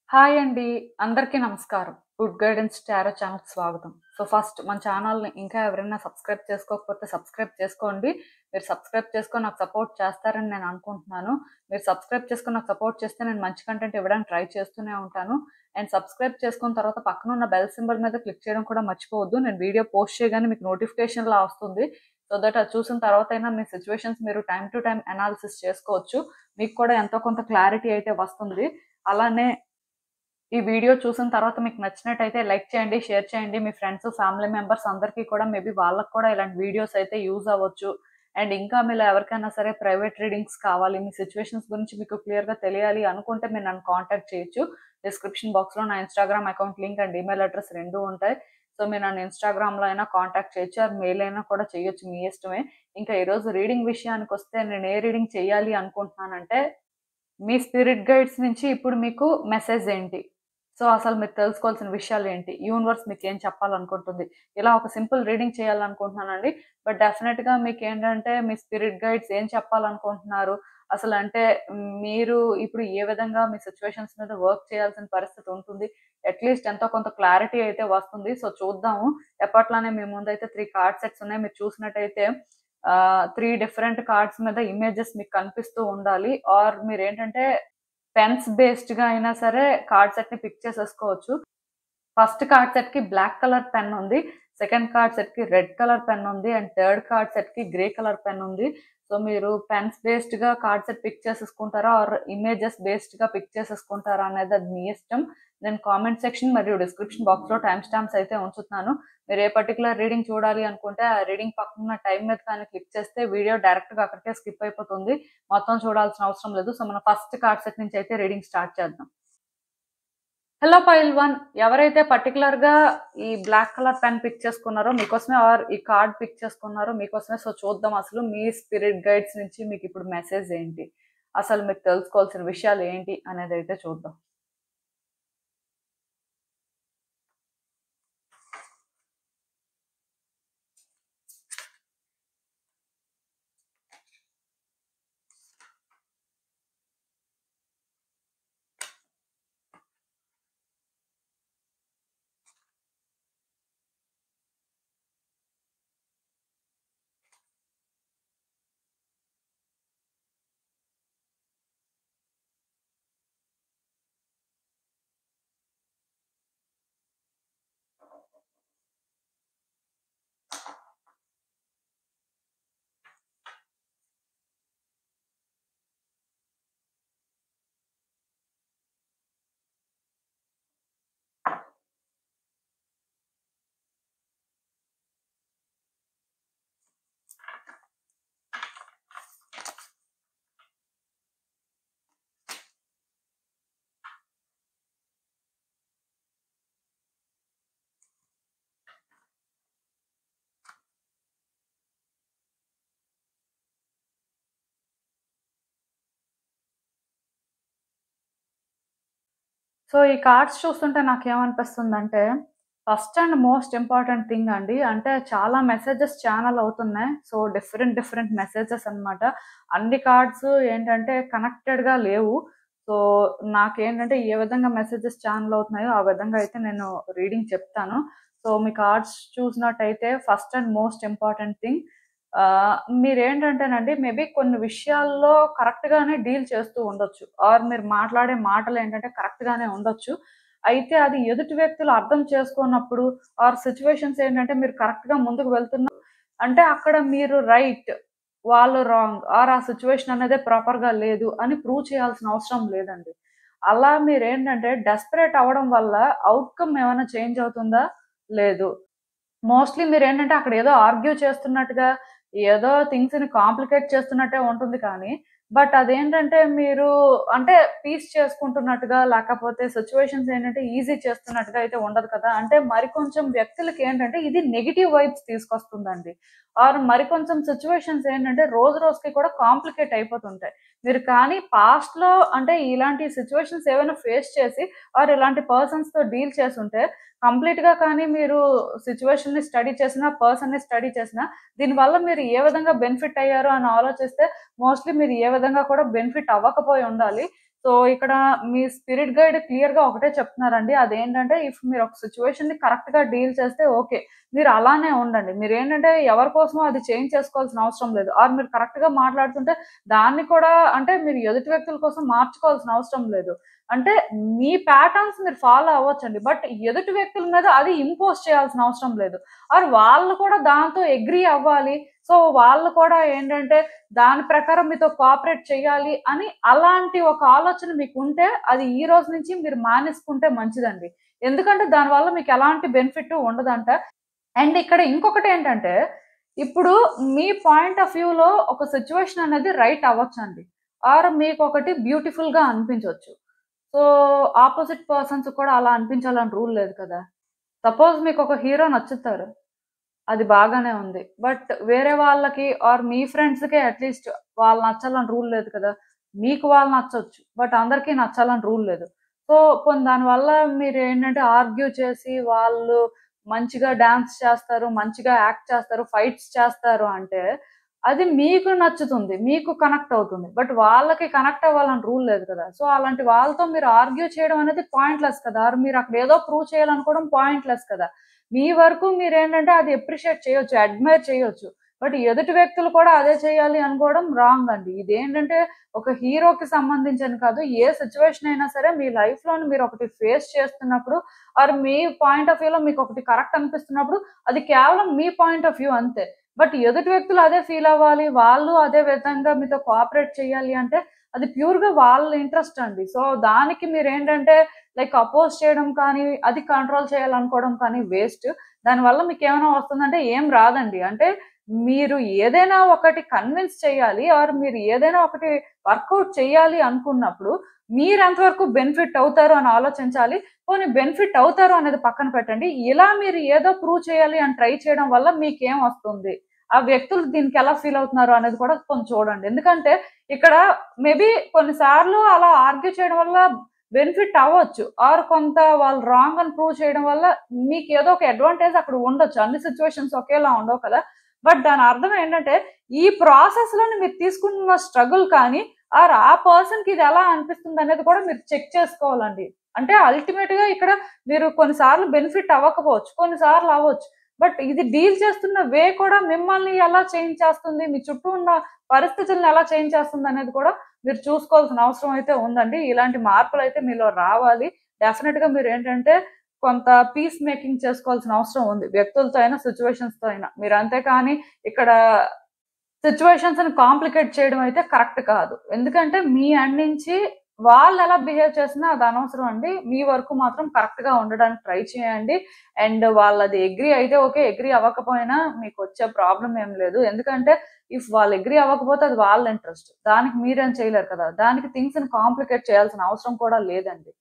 Hi అండి. అందరికీ నమస్కారం. గుడ్ గైడెన్స్ టారో ఛానల్‌కి స్వాగతం. ఫస్ట్ మన ఛానల్‌ని ఇంకా ఎవరైనా సబ్స్క్రైబ్ చేసుకోకపోతే సబ్స్క్రైబ్ చేసుకోండి. మీరు సబ్స్క్రైబ్ చేసుకొని నాకు సపోర్ట్ చేస్తారని నేను అనుకుంటున్నాను. మీరు సబ్స్క్రైబ్ చేసుకొని నాకు సపోర్ట్ చేస్తే నేను మంచి కంటెంట్ ఇవ్వడానికి ట్రై చేస్తూనే ఉంటాను. అండ్ సబ్స్క్రైబ్ చేసుకున్న తర్వాత పక్కనున్న బెల్ సింబల్ మీద క్లిక్ చేయడం కూడా మర్చిపోవద్దు. నేను వీడియో పోస్ట్ చేయగానే మీకు నోటిఫికేషన్‌లా వస్తుంది. సో దట్ అది చూసిన తర్వాతైనా మీ సిట్యుయేషన్స్ మీరు టైమ్ టు టైమ్ అనాలిసిస్ చేసుకోవచ్చు. మీకు కూడా ఎంతో కొంత క్లారిటీ అయితే వస్తుంది. అలానే ఈ వీడియో చూసిన తర్వాత మీకు నచ్చినట్టయితే లైక్ చేయండి, షేర్ చేయండి. మీ ఫ్రెండ్స్, ఫ్యామిలీ మెంబర్స్ అందరికీ కూడా మేబీ వాళ్ళకి కూడా ఇలాంటి వీడియోస్ అయితే యూజ్ అవ్వచ్చు. అండ్ ఇంకా మీలో ఎవరికైనా సరే ప్రైవేట్ రీడింగ్స్ కావాలి, మీ సిట్యుయేషన్స్ గురించి మీకు క్లియర్‌గా తెలియాలి అనుకుంటే మీరు నన్ను కాంటాక్ట్ చేయొచ్చు. డిస్క్రిప్షన్ బాక్స్‌లో నా Instagram account link and email address 2 ఉంటాయి. సో మీరు నన్ను ఇన్‌స్టాగ్రామ్‌లో అయినా కాంటాక్ట్ చేయొచ్చు. ఆర్ మెయిల్ అయినా కూడా చేయొచ్చు. మీ ఇష్టమే. ఇంకా ఈరోజు రీడింగ్ విషయానికొస్తే నేను ఏ రీడింగ్ చేయాలి అనుకుంటున్నానంటే, మీ స్పిరిట్ గైడ్స్ నుంచి ఇప్పుడు మీకు మెసేజ్ ఏంటి? సో, అసలు మీరు తెలుసుకోవాల్సిన విషయాలేంటి? యూనివర్స్ మీకేం చెప్పాలనుకుంటుంది? ఇలా ఒక సింపుల్ రీడింగ్ చేయాలనుకుంటున్నానండి. బట్ డెఫినెట్‌గా మీకేంటంటే మీ స్పిరిట్ గైడ్స్ ఏం చెప్పాలనుకుంటున్నారు? అసలంటే మీరు ఇప్పుడు ఏ విధంగా మీ సిట్యుయేషన్స్ మీద వర్క్ చేయాల్సిన పరిస్థితి ఉంటుంది? అట్‌లీస్ట్ ఎంతో కొంత క్లారిటీ అయితే వస్తుంది. సో, చూద్దాము. ఎప్పట్లానే మీ ముందైతే 3 కార్డ్ సెట్స్ ఉన్నాయి. మీరు చూసినట్టయితే 3 డిఫరెంట్ కార్డ్స్ మీద ఇమేజెస్ మీకు కనిపిస్తూ ఉండాలి. ఆర్ మీరేంటంటే పెన్స్ బేస్డ్‌గా అయినా సరే కార్డ్ సెట్‌ని పిక్ చేసేసుకోవచ్చు. ఫస్ట్ కార్డ్ సెట్‌కి బ్లాక్ కలర్ పెన్ ఉంది. సెకండ్ కార్డ్ సెట్‌కి రెడ్ కలర్ పెన్ ఉంది. అండ్ థర్డ్ కార్డ్ సెట్‌కి గ్రే కలర్ పెన్ ఉంది. సో, మీరు పెన్స్ బేస్డ్‌గా కార్డ్ సెట్ పిక్ చేసేసుకుంటారా? ఆర్ ఇమేజెస్ బేస్డ్‌గా పిక్ చేసేసుకుంటారా అనేది అది మీ ఇష్టం. నేను కామెంట్ సెక్షన్ మరియు డిస్క్రిప్షన్ బాక్స్‌లో టైమ్ స్టాంప్స్ అయితే ఉంచుతున్నాను. మీరు ఏ పర్టిక్యులర్ రీడింగ్ చూడాలి అనుకుంటే ఆ రీడింగ్ పక్కనున్న టైం మీద కానీ క్లిక్ చేస్తే వీడియో డైరెక్ట్‌గా అక్కడికే స్కిప్ అయిపోతుంది. మొత్తం చూడాల్సిన అవసరం లేదు. సో, మనం ఫస్ట్ కార్డ్ సెట్ నుంచి అయితే రీడింగ్ స్టార్ట్ చేద్దాం. హలో పైల్ 1 ఎవరైతే పర్టిక్యులర్‌గా ఈ బ్లాక్ కలర్ పెన్ పిక్ చేసుకున్నారో మీకోసమే ఆర్ ఈ కార్డ్ పిక్ చేసుకున్నారో మీకోసమే. సో, చూద్దాం అసలు మీ స్పిరిట్ గైడ్స్ నుంచి మీకిప్పుడు మెసేజ్ ఏంటి? అసలు మీకు తెలుసుకోవాల్సిన విషయాలు ఏంటి అనేదైతే చూద్దాం. సో, ఈ కార్డ్స్ చూస్తుంటే నాకేమనిపిస్తుందంటే, first and most important thing అండి. అంటే చాలా మెసేజెస్ ఛానెల్ అవుతున్నాయి. సో, డిఫరెంట్ డిఫరెంట్ మెసేజెస్ అన్నమాట. అన్ని కార్డ్స్ ఏంటంటే కనెక్టెడ్‌గా లేవు. సో, నాకేంటంటే ఏ విధంగా మెసేజెస్ ఛానెల్ అవుతున్నాయో ఆ విధంగా అయితే నేను రీడింగ్ చెప్తాను. సో, మీ కార్డ్స్ చూసినట్టయితే first and most important thing మీరేంటంటేనండి మేబీ కొన్ని విషయాల్లో కరెక్ట్‌గానే డీల్ చేస్తూ ఉండొచ్చు. ఆర్ మీరు మాట్లాడే మాటలేంటంటే కరెక్ట్‌గానే ఉండొచ్చు. అయితే అది ఎదుటి వ్యక్తులు అర్థం చేసుకోనప్పుడు ఆర్ సిట్యుయేషన్స్ ఏంటంటే మీరు కరెక్ట్‌గా ముందుకు అంటే అక్కడ మీరు రైట్, వాళ్ళు రాంగ్ ఆర్ ఆ సిట్యుయేషన్ అనేదే ప్రాపర్‌గా లేదు అని ప్రూవ్ చేయాల్సిన అవసరం లేదండి. అలా మీరేంటంటే డెస్పరేట్ అవ్వడం వల్ల ఔట్‌కమ్ ఏమైనా చేంజ్ అవుతుందా? లేదు. మోస్ట్‌లీ మీరేంటంటే అక్కడ ఏదో ఆర్గ్యూ చేస్తున్నట్టుగా, ఏదో థింగ్స్‌ని కాంప్లికేట్ చేస్తున్నట్టే ఉంటుంది కానీ, బట్ అదేంటంటే మీరు అంటే పీస్ చేసుకుంటున్నట్టుగా, లేకపోతే సిట్యుయేషన్స్ ఏంటంటే ఈజీ చేస్తున్నట్టుగా అయితే ఉండదు కదా! అంటే మరికొంచెం వ్యక్తులకేంటంటే ఇది నెగెటివ్ వైబ్స్ తీసుకొస్తుందండి. ఆర్ మరికొంచెం సిట్యుయేషన్స్ ఏంటంటే రోజు రోజుకి కూడా కాంప్లికేట్ అయిపోతుంటాయి. మీరు కానీ పాస్ట్‌లో అంటే ఇలాంటి సిట్యుయేషన్స్ ఏవైనా ఫేస్ చేసి ఆర్ ఇలాంటి పర్సన్స్‌తో డీల్ చేసుంటే కంప్లీట్‌గా కానీ మీరు సిట్యుయేషన్‌ని స్టడీ చేసినా, పర్సన్‌ని స్టడీ చేసినా, దీనివల్ల మీరు ఏ విధంగా బెనిఫిట్ అయ్యారు అని ఆలోచిస్తే, మోస్ట్‌లీ మీరు ఏ విధంగా కూడా బెనిఫిట్ అవ్వకపోయి ఉండాలి. సో, సో ఇక్కడ మీ స్పిరిట్ గైడ్ క్లియర్ గా ఒకటే చెప్తున్నారండి. అదేంటంటే ఇఫ్ మీరు ఒక సిచ్యువేషన్ ని కరెక్ట్ గా డీల్ చేస్తే ఓకే, మీరు అలానే ఉండండి. మీరు ఏంటంటే ఎవరి కోసమో అది చేంజ్ చేసుకోవాల్సిన అవసరం లేదు. ఆర్ మీరు కరెక్ట్ గా మాట్లాడుతుంటే దాన్ని కూడా అంటే మీరు ఎదుటి వ్యక్తుల కోసం మార్చుకోవాల్సిన అవసరం లేదు. అంటే మీ ప్యాటర్న్స్ మీరు ఫాలో అవ్వచ్చండి. బట్ ఎదుటి వ్యక్తుల మీద అది ఇంపోజ్ చేయాల్సిన అవసరం లేదు. ఆర్ వాళ్ళు కూడా దాంతో అగ్రీ అవ్వాలి. సో వాళ్ళు కూడా ఏంటంటే దాని ప్రకారం మీతో కోఆపరేట్ చేయాలి అని అలాంటి ఒక ఆలోచన మీకు ఉంటే అది ఈ రోజు నుంచి మీరు మానేసుకుంటే మంచిదండి. ఎందుకంటే దానివల్ల మీకు ఎలాంటి బెనిఫిట్ ఉండదంట. అండ్ ఇక్కడ ఇంకొకటి ఏంటంటే ఇప్పుడు మీ పాయింట్ ఆఫ్ వ్యూలో ఒక సిచ్యువేషన్ అనేది రైట్ అవ్వచ్చండి. ఆర్ మీకు ఒకటి బ్యూటిఫుల్ గా అనిపించవచ్చు. సో ఆపోజిట్ పర్సన్స్ కూడా అలా అనిపించాలని రూల్ లేదు కదా. సపోజ్ మీకు ఒక హీరో నచ్చుతారు, అది బాగానే ఉంది. బట్ వేరే వాళ్ళకి ఆర్ మీ ఫ్రెండ్స్‌కే అట్‌లీస్ట్ వాళ్ళు నచ్చాలని రూల్ లేదు కదా. మీకు వాళ్ళు నచ్చొచ్చు. బట్ అందరికీ నచ్చాలని రూల్ లేదు. సో పోనీ దానివల్ల మీరేంటంటే ఆర్గ్యూ చేసి వాళ్ళు మంచిగా డాన్స్ చేస్తారు, మంచిగా యాక్ట్ చేస్తారు, ఫైట్స్ చేస్తారు అంటే అది మీకు నచ్చుతుంది. మీకు కనెక్ట్ అవుతుంది. బట్ వాళ్ళకి కనెక్ట్ అవ్వాలని రూల్ లేదు కదా. సో అలాంటి వాళ్ళతో మీరు ఆర్గ్యూ చేయడం అనేది పాయింట్‌లెస్ కదా. ఆర్ మీరు అక్కడ ఏదో ప్రూవ్ చేయాలనుకోవడం పాయింట్‌లెస్ కదా. మీ వరకు మీరేంటంటే అది అప్రిషియేట్ చేయొచ్చు, అడ్మైర్ చేయొచ్చు. బట్ ఎదుటి వ్యక్తులు కూడా అదే చేయాలి అనుకోవడం రాంగ్ అండి. ఇదేంటంటే ఒక హీరోకి సంబంధించని కాదు. ఏ సిట్యుయేషన్ అయినా సరే మీ లైఫ్‌లోని మీరు ఒకటి ఫేస్ చేస్తున్నప్పుడు ఆర్ మీ పాయింట్ ఆఫ్ వ్యూలో మీకు ఒకటి కరెక్ట్ అనిపిస్తున్నప్పుడు అది కేవలం మీ పాయింట్ ఆఫ్ వ్యూ అంతే. బట్ ఎదుటి వ్యక్తులు అదే ఫీల్ అవ్వాలి, వాళ్ళు అదే విధంగా మీతో కోఆపరేట్ చేయాలి అంటే అది ప్యూర్‌గా వాళ్ళ ఇంట్రెస్ట్ అండి. సో దానికి మీరేంటంటే లైక్ అపోజ్ చేయడం కానీ, అది కంట్రోల్ చేయాలనుకోవడం కానీ వేస్ట్. దానివల్ల మీకేమైనా వస్తుందంటే ఏం రాదండి. అంటే మీరు ఏదైనా ఒకటి కన్విన్స్ చేయాలి ఆర్ మీరు ఏదైనా ఒకటి వర్కౌట్ చేయాలి అనుకున్నప్పుడు మీరెంత వరకు బెనిఫిట్ అవుతారు అని ఆలోచించాలి. పోనీ బెనిఫిట్ అవుతారు అనేది పక్కన పెట్టండి. ఇలా మీరు ఏదో ప్రూవ్ చేయాలి అని ట్రై చేయడం వల్ల మీకేం వస్తుంది? ఆ వ్యక్తులు దీనికి ఎలా ఫీల్ అవుతున్నారు అనేది కూడా కొంచెం చూడండి. ఎందుకంటే ఇక్కడ మేబీ కొన్నిసార్లు అలా ఆర్గ్యూ చేయడం వల్ల బెనిఫిట్ అవ్వచ్చు. ఆర్ కొంత వాళ్ళు రాంగ్ అని ప్రూవ్ చేయడం వల్ల మీకేదో ఒక అడ్వాంటేజ్ అక్కడ ఉండొచ్చు. అన్ని సిట్యుయేషన్స్ ఒకేలా ఉండవు కదా. బట్ దాని అర్థం ఏంటంటే ఈ ప్రాసెస్‌లోని మీరు తీసుకున్న స్ట్రగుల్ కానీ ఆర్ ఆ పర్సన్‌కి ఇది ఎలా అనిపిస్తుంది అనేది కూడా మీరు చెక్ చేసుకోవాలండి. అంటే అల్టిమేట్‌గా ఇక్కడ మీరు కొన్నిసార్లు బెనిఫిట్ అవ్వకపోవచ్చు. కొన్నిసార్లు అవ్వచ్చు. బట్ ఇది డీల్ చేస్తున్న వే కూడా మిమ్మల్ని ఎలా చేంజ్ చేస్తుంది, మీ చుట్టూ ఉన్న పరిస్థితులను ఎలా చేంజ్ చేస్తుంది అనేది కూడా మీరు చూసుకోవాల్సిన అవసరం అయితే ఉందండి. ఇలాంటి మార్పులైతే మీలో రావాలి. డెఫినిట్‌గా మీరేంటంటే కొంత పీస్ మేకింగ్ చేసుకోవాల్సిన అవసరం ఉంది. వ్యక్తులతో అయినా, సిట్యుయేషన్స్‌తో అయినా. మీరు అంతేకాని ఇక్కడ సిట్యుయేషన్స్‌ని కాంప్లికేట్ చేయడం అయితే కరెక్ట్ కాదు. ఎందుకంటే మీ ఎండ్ నుంచి వాళ్ళెలా బిహేవ్ చేసినా అది అనవసరం అండి. మీ వరకు మాత్రం కరెక్ట్‌గా ఉండడానికి ట్రై చేయండి. అండ్ వాళ్ళది అగ్రీ అయితే ఓకే. అగ్రీ అవ్వకపోయినా మీకొచ్చే ప్రాబ్లమ్ ఏం లేదు. ఎందుకంటే ఇఫ్ వాళ్ళు అగ్రీ అవ్వకపోతే అది వాళ్ళ ఇంట్రెస్ట్. దానికి మీరేం చేయలేరు కదా. దానికి థింగ్స్‌ని కాంప్లికేట్ చేయాల్సిన అవసరం కూడా లేదండి.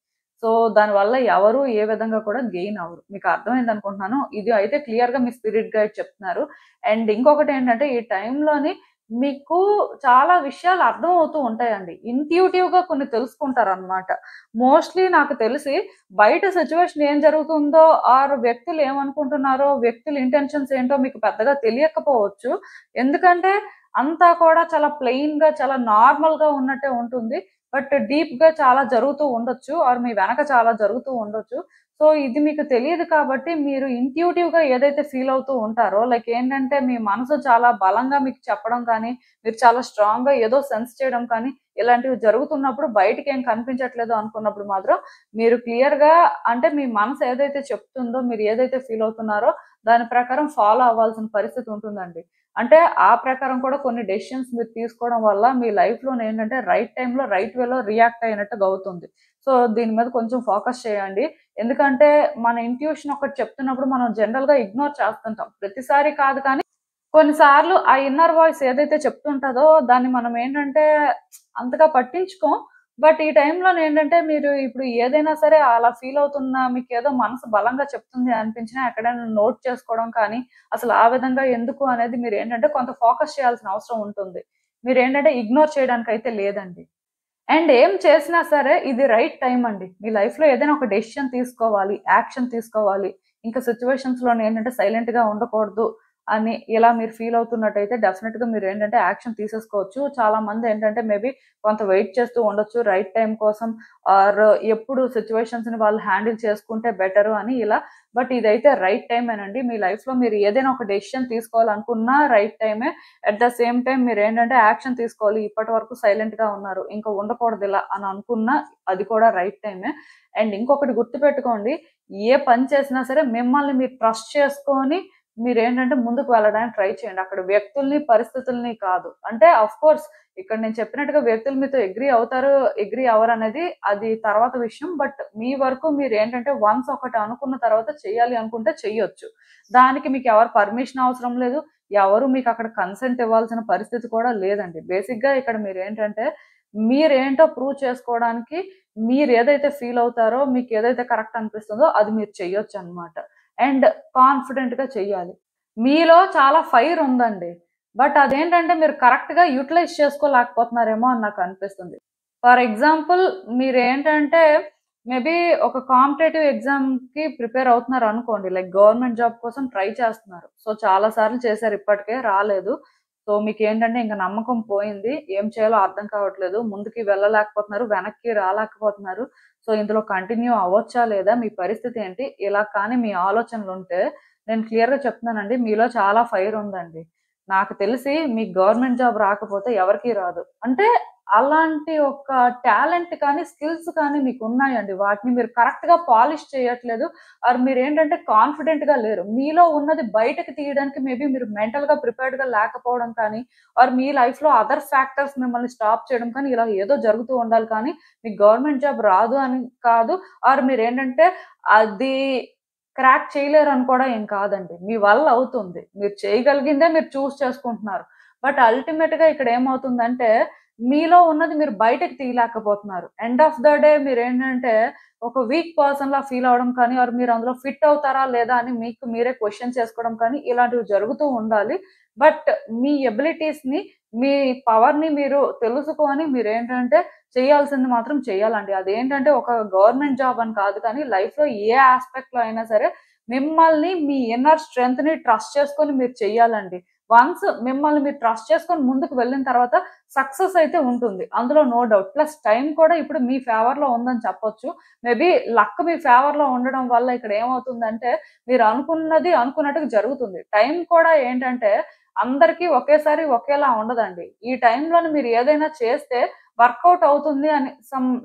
సో దానివల్ల ఎవరు ఏ విధంగా కూడా గెయిన్ అవ్వరు. మీకు అర్థమైందనుకుంటున్నాను. ఇది అయితే క్లియర్‌గా మీ స్పిరిట్ గైడ్ చెప్తున్నారు. అండ్ ఇంకొకటేంటంటే ఈ టైంలోని మీకు చాలా విషయాలు అర్థమవుతూ ఉంటాయండి. ఇంట్యూటివ్‌గా కొన్ని తెలుసుకుంటారనమాట. మోస్ట్‌లీ నాకు తెలిసి బయట సిట్యుయేషన్ ఏం జరుగుతుందో ఆర్ వ్యక్తులు ఏమనుకుంటున్నారో, వ్యక్తుల ఇంటెన్షన్స్ ఏంటో మీకు పెద్దగా తెలియకపోవచ్చు. ఎందుకంటే అంతా కూడా చాలా ప్లెయిన్‌గా, చాలా నార్మల్‌గా ఉన్నట్టే ఉంటుంది. బట్ డీప్‌గా చాలా జరుగుతూ ఉండొచ్చు. ఆర్ మీ వెనక చాలా జరుగుతూ ఉండొచ్చు. సో ఇది మీకు తెలియదు కాబట్టి మీరు ఇంట్యూటివ్‌గా ఏదైతే ఫీల్ అవుతూ ఉంటారో లైక్ ఏంటంటే మీ మనసు చాలా బలంగా మీకు చెప్పడం కానీ, మీరు చాలా స్ట్రాంగ్‌గా ఏదో సెన్స్ చేయడం కానీ ఇలాంటివి జరుగుతున్నప్పుడు బయటికేం కనిపించట్లేదు అనుకున్నప్పుడు మాత్రం మీరు క్లియర్‌గా అంటే మీ మనసు ఏదైతే చెప్తుందో, మీరు ఏదైతే ఫీల్ అవుతున్నారో దాని ప్రకారం ఫాలో అవ్వాల్సిన పరిస్థితి ఉంటుందండి. అంటే ఆ ప్రకారం కూడా కొన్ని డెసిషన్స్ మీరు తీసుకోవడం వల్ల మీ లైఫ్‌లోనేంటంటే రైట్ టైమ్‌లో, రైట్ వేలో రియాక్ట్ అయినట్టుగా అవుతుంది. సో దీని మీద కొంచెం ఫోకస్ చేయండి. ఎందుకంటే మన ఇంట్యూషన్ ఒకటి చెప్తున్నప్పుడు మనం జనరల్‌గా ఇగ్నోర్ చేస్తుంటాం. ప్రతిసారి కాదు కానీ కొన్నిసార్లు ఆ ఇన్నర్ వాయిస్ ఏదైతే చెప్తుంటదో దాన్ని మనం ఏంటంటే అంతగా పట్టించుకోం. బట్ ఈ టైంలోనేంటంటే మీరు ఇప్పుడు ఏదైనా సరే అలా ఫీల్ అవుతున్నా మీకేదో మనసు బలంగా చెప్తుంది అనిపించినా ఎక్కడైనా నోట్ చేసుకోవడం కానీ, అసలు ఆ విధంగా ఎందుకు అనేది మీరేంటంటే కొంత ఫోకస్ చేయాల్సిన అవసరం ఉంటుంది. మీరేంటంటే ఇగ్నోర్ చేయడానికైతే లేదండి. అండ్ ఏం చేసినా సరే ఇది రైట్ టైమ్ అండి. మీ లైఫ్‌లో ఏదైనా ఒక డెసిషన్ తీసుకోవాలి, యాక్షన్ తీసుకోవాలి. ఇంకా సిట్యుయేషన్స్‌లోనేంటంటే సైలెంట్‌గా ఉండకూడదు అని ఇలా మీరు ఫీల్ అవుతున్నట్టయితే డెఫినెట్గా మీరు ఏంటంటే యాక్షన్ తీసేసుకోవచ్చు. చాలా మంది ఏంటంటే మేబీ కొంత వెయిట్ చేస్తూ ఉండొచ్చు రైట్ టైం కోసం, ఆర్ ఎప్పుడు సిచ్యువేషన్స్ ని వాళ్ళు హ్యాండిల్ చేసుకుంటే బెటర్ అని ఇలా. బట్ ఇదైతే రైట్ టైమేనండి. మీ లైఫ్ లో మీరు ఏదైనా ఒక డెసిషన్ తీసుకోవాలనుకున్నా రైట్ టైమే. అట్ ద సేమ్ టైం మీరు ఏంటంటే యాక్షన్ తీసుకోవాలి. ఇప్పటి వరకు సైలెంట్ గా ఉన్నారు, ఇంకా ఉండకూడదు ఇలా అని అనుకున్నా అది కూడా రైట్ టైమే. అండ్ ఇంకొకటి గుర్తుపెట్టుకోండి, ఏ పని చేసినా సరే మిమ్మల్ని మీరు ట్రస్ట్ చేసుకొని మీరేంటంటే ముందుకు వెళ్ళడానికి ట్రై చేయండి. అక్కడ వ్యక్తుల్ని, పరిస్థితుల్ని కాదు. అంటే ఆఫ్ కోర్స్ ఇక్కడ నేను చెప్పినట్టుగా వ్యక్తులు మీతో అగ్రీ అవుతారు, అగ్రీ అవ్వరు అనేది అది తర్వాత విషయం. బట్ మీ వరకు మీరు ఏంటంటే వన్స్ ఒకటి అనుకున్న తర్వాత చెయ్యాలి అనుకుంటే చెయ్యొచ్చు. దానికి మీకు ఎవరు పర్మిషన్ అవసరం లేదు. ఎవరు మీకు అక్కడ కన్సెంట్ ఇవ్వాల్సిన పరిస్థితి కూడా లేదండి. బేసిక్ గా ఇక్కడ మీరు ఏంటంటే మీరేంటో ప్రూవ్ చేసుకోవడానికి మీరు ఏదైతే ఫీల్ అవుతారో, మీకు ఏదైతే కరెక్ట్ అనిపిస్తుందో అది మీరు చెయ్యొచ్చు అన్నమాట. అండ్ కాన్ఫిడెంట్ గా చెయ్యాలి. మీలో చాలా ఫైర్ ఉందండి. బట్ అదేంటంటే మీరు కరెక్ట్ గా యూటిలైజ్ చేసుకోలేకపోతున్నారేమో అని నాకు అనిపిస్తుంది. ఫర్ ఎగ్జాంపుల్ మీరేంటంటే మేబీ ఒక కాంపిటేటివ్ ఎగ్జామ్ కి ప్రిపేర్ అవుతున్నారు అనుకోండి. లైక్ గవర్నమెంట్ జాబ్ కోసం ట్రై చేస్తున్నారు. సో చాలా సార్లు చేశారు, ఇప్పటికే రాలేదు. సో మీకేంటంటే ఇంక నమ్మకం పోయింది. ఏం చేయాలో అర్థం కావట్లేదు. ముందుకి వెళ్ళలేకపోతున్నారు, వెనక్కి రాలేకపోతున్నారు. సో ఇందులో కంటిన్యూ అవ్వచ్చా లేదా? మీ పరిస్థితి ఏంటి? ఇలా కానీ మీ ఆలోచనలుంటే నేను క్లియర్‌గా చెప్తున్నానండి, మీలో చాలా ఫైర్ ఉందండి. నాకు తెలిసి మీకు గవర్నమెంట్ జాబ్ రాకపోతే ఎవరికీ రాదు. అంటే అలాంటి ఒక టాలెంట్ కానీ, స్కిల్స్ కానీ మీకున్నాయండి. వాటిని మీరు కరెక్ట్‌గా పాలిష్ చేయట్లేదు. ఆర్ మీరేంటంటే కాన్ఫిడెంట్‌గా లేరు. మీలో ఉన్నది బయటకి తీయడానికి మేబీ మీరు మెంటల్‌గా ప్రిపేర్డ్‌గా లేకపోవడం కానీ, ఆర్ మీ లైఫ్‌లో అదర్ ఫ్యాక్టర్స్ మిమ్మల్ని స్టాప్ చేయడం కానీ, ఇలా ఏదో జరుగుతూ ఉండాలి కానీ, మీకు గవర్నమెంట్ జాబ్ రాదు అని కాదు. ఆర్ మీరేంటంటే అది క్రాక్ చేయలేరని కూడా ఏం కాదండి. మీ వల్ల అవుతుంది. మీరు చేయగలిగిందే మీరు చేసుకుంటున్నారు. బట్ అల్టిమేట్‌గా ఇక్కడ ఏమవుతుందంటే, మీలో ఉన్నది మీరు బయటకి తీయలేకపోతున్నారు. ఎండ్ ఆఫ్ ద డే మీరేంటంటే, ఒక వీక్ పర్సన్‌లా ఫీల్ అవ్వడం కానీ, ఆర్ మీరు అందులో ఫిట్ అవుతారా లేదా అని మీకు మీరే క్వెషన్ చేసుకోవడం కానీ, ఇలాంటివి జరుగుతూ ఉండాలి. బట్ మీ ఎబిలిటీస్‌ని, మీ పవర్‌ని మీరు తెలుసుకొని మీరేంటంటే చేయాల్సింది మాత్రం చేయాలండి. అదేంటంటే ఒక గవర్నమెంట్ జాబ్ అని కాదు కానీ లైఫ్‌లో ఏ యాస్పెక్ట్‌లో అయినా సరే మిమ్మల్ని మీ ఇన్నర్ స్ట్రెంగ్త్‌ని ట్రస్ట్ చేసుకొని మీరు చెయ్యాలండి. వన్స్ మిమ్మల్ని మీరు ట్రస్ట్ చేసుకొని ముందుకు వెళ్ళిన తర్వాత సక్సెస్ అయితే ఉంటుంది. అందులో నో డౌట్. ప్లస్ టైం కూడా ఇప్పుడు మీ ఫేవర్‌లో ఉందని చెప్పొచ్చు. మేబీ లక్ మీ ఫేవర్‌లో ఉండడం వల్ల ఇక్కడ ఏమవుతుందంటే మీరు అనుకున్నది అనుకున్నట్టుగా జరుగుతుంది. టైం కూడా ఏంటంటే అందరికీ ఒకేసారి ఒకేలా ఉండదండి. ఈ టైంలోని మీరు ఏదైనా చేస్తే వర్కౌట్ అవుతుంది అని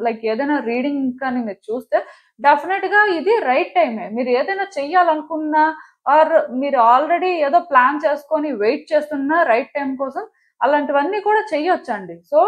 లైక్ ఏదైనా రీడింగ్ కానీ మీరు చూస్తే డెఫినెట్‌గా ఇది రైట్ టైమే. మీరు ఏదైనా చెయ్యాలనుకున్నా ఆర్ మీరు ఆల్రెడీ ఏదో ప్లాన్ చేసుకొని వెయిట్ చేస్తున్న రైట్ టైం కోసం అలాంటివన్నీ కూడా చెయ్యొచ్చండి. సో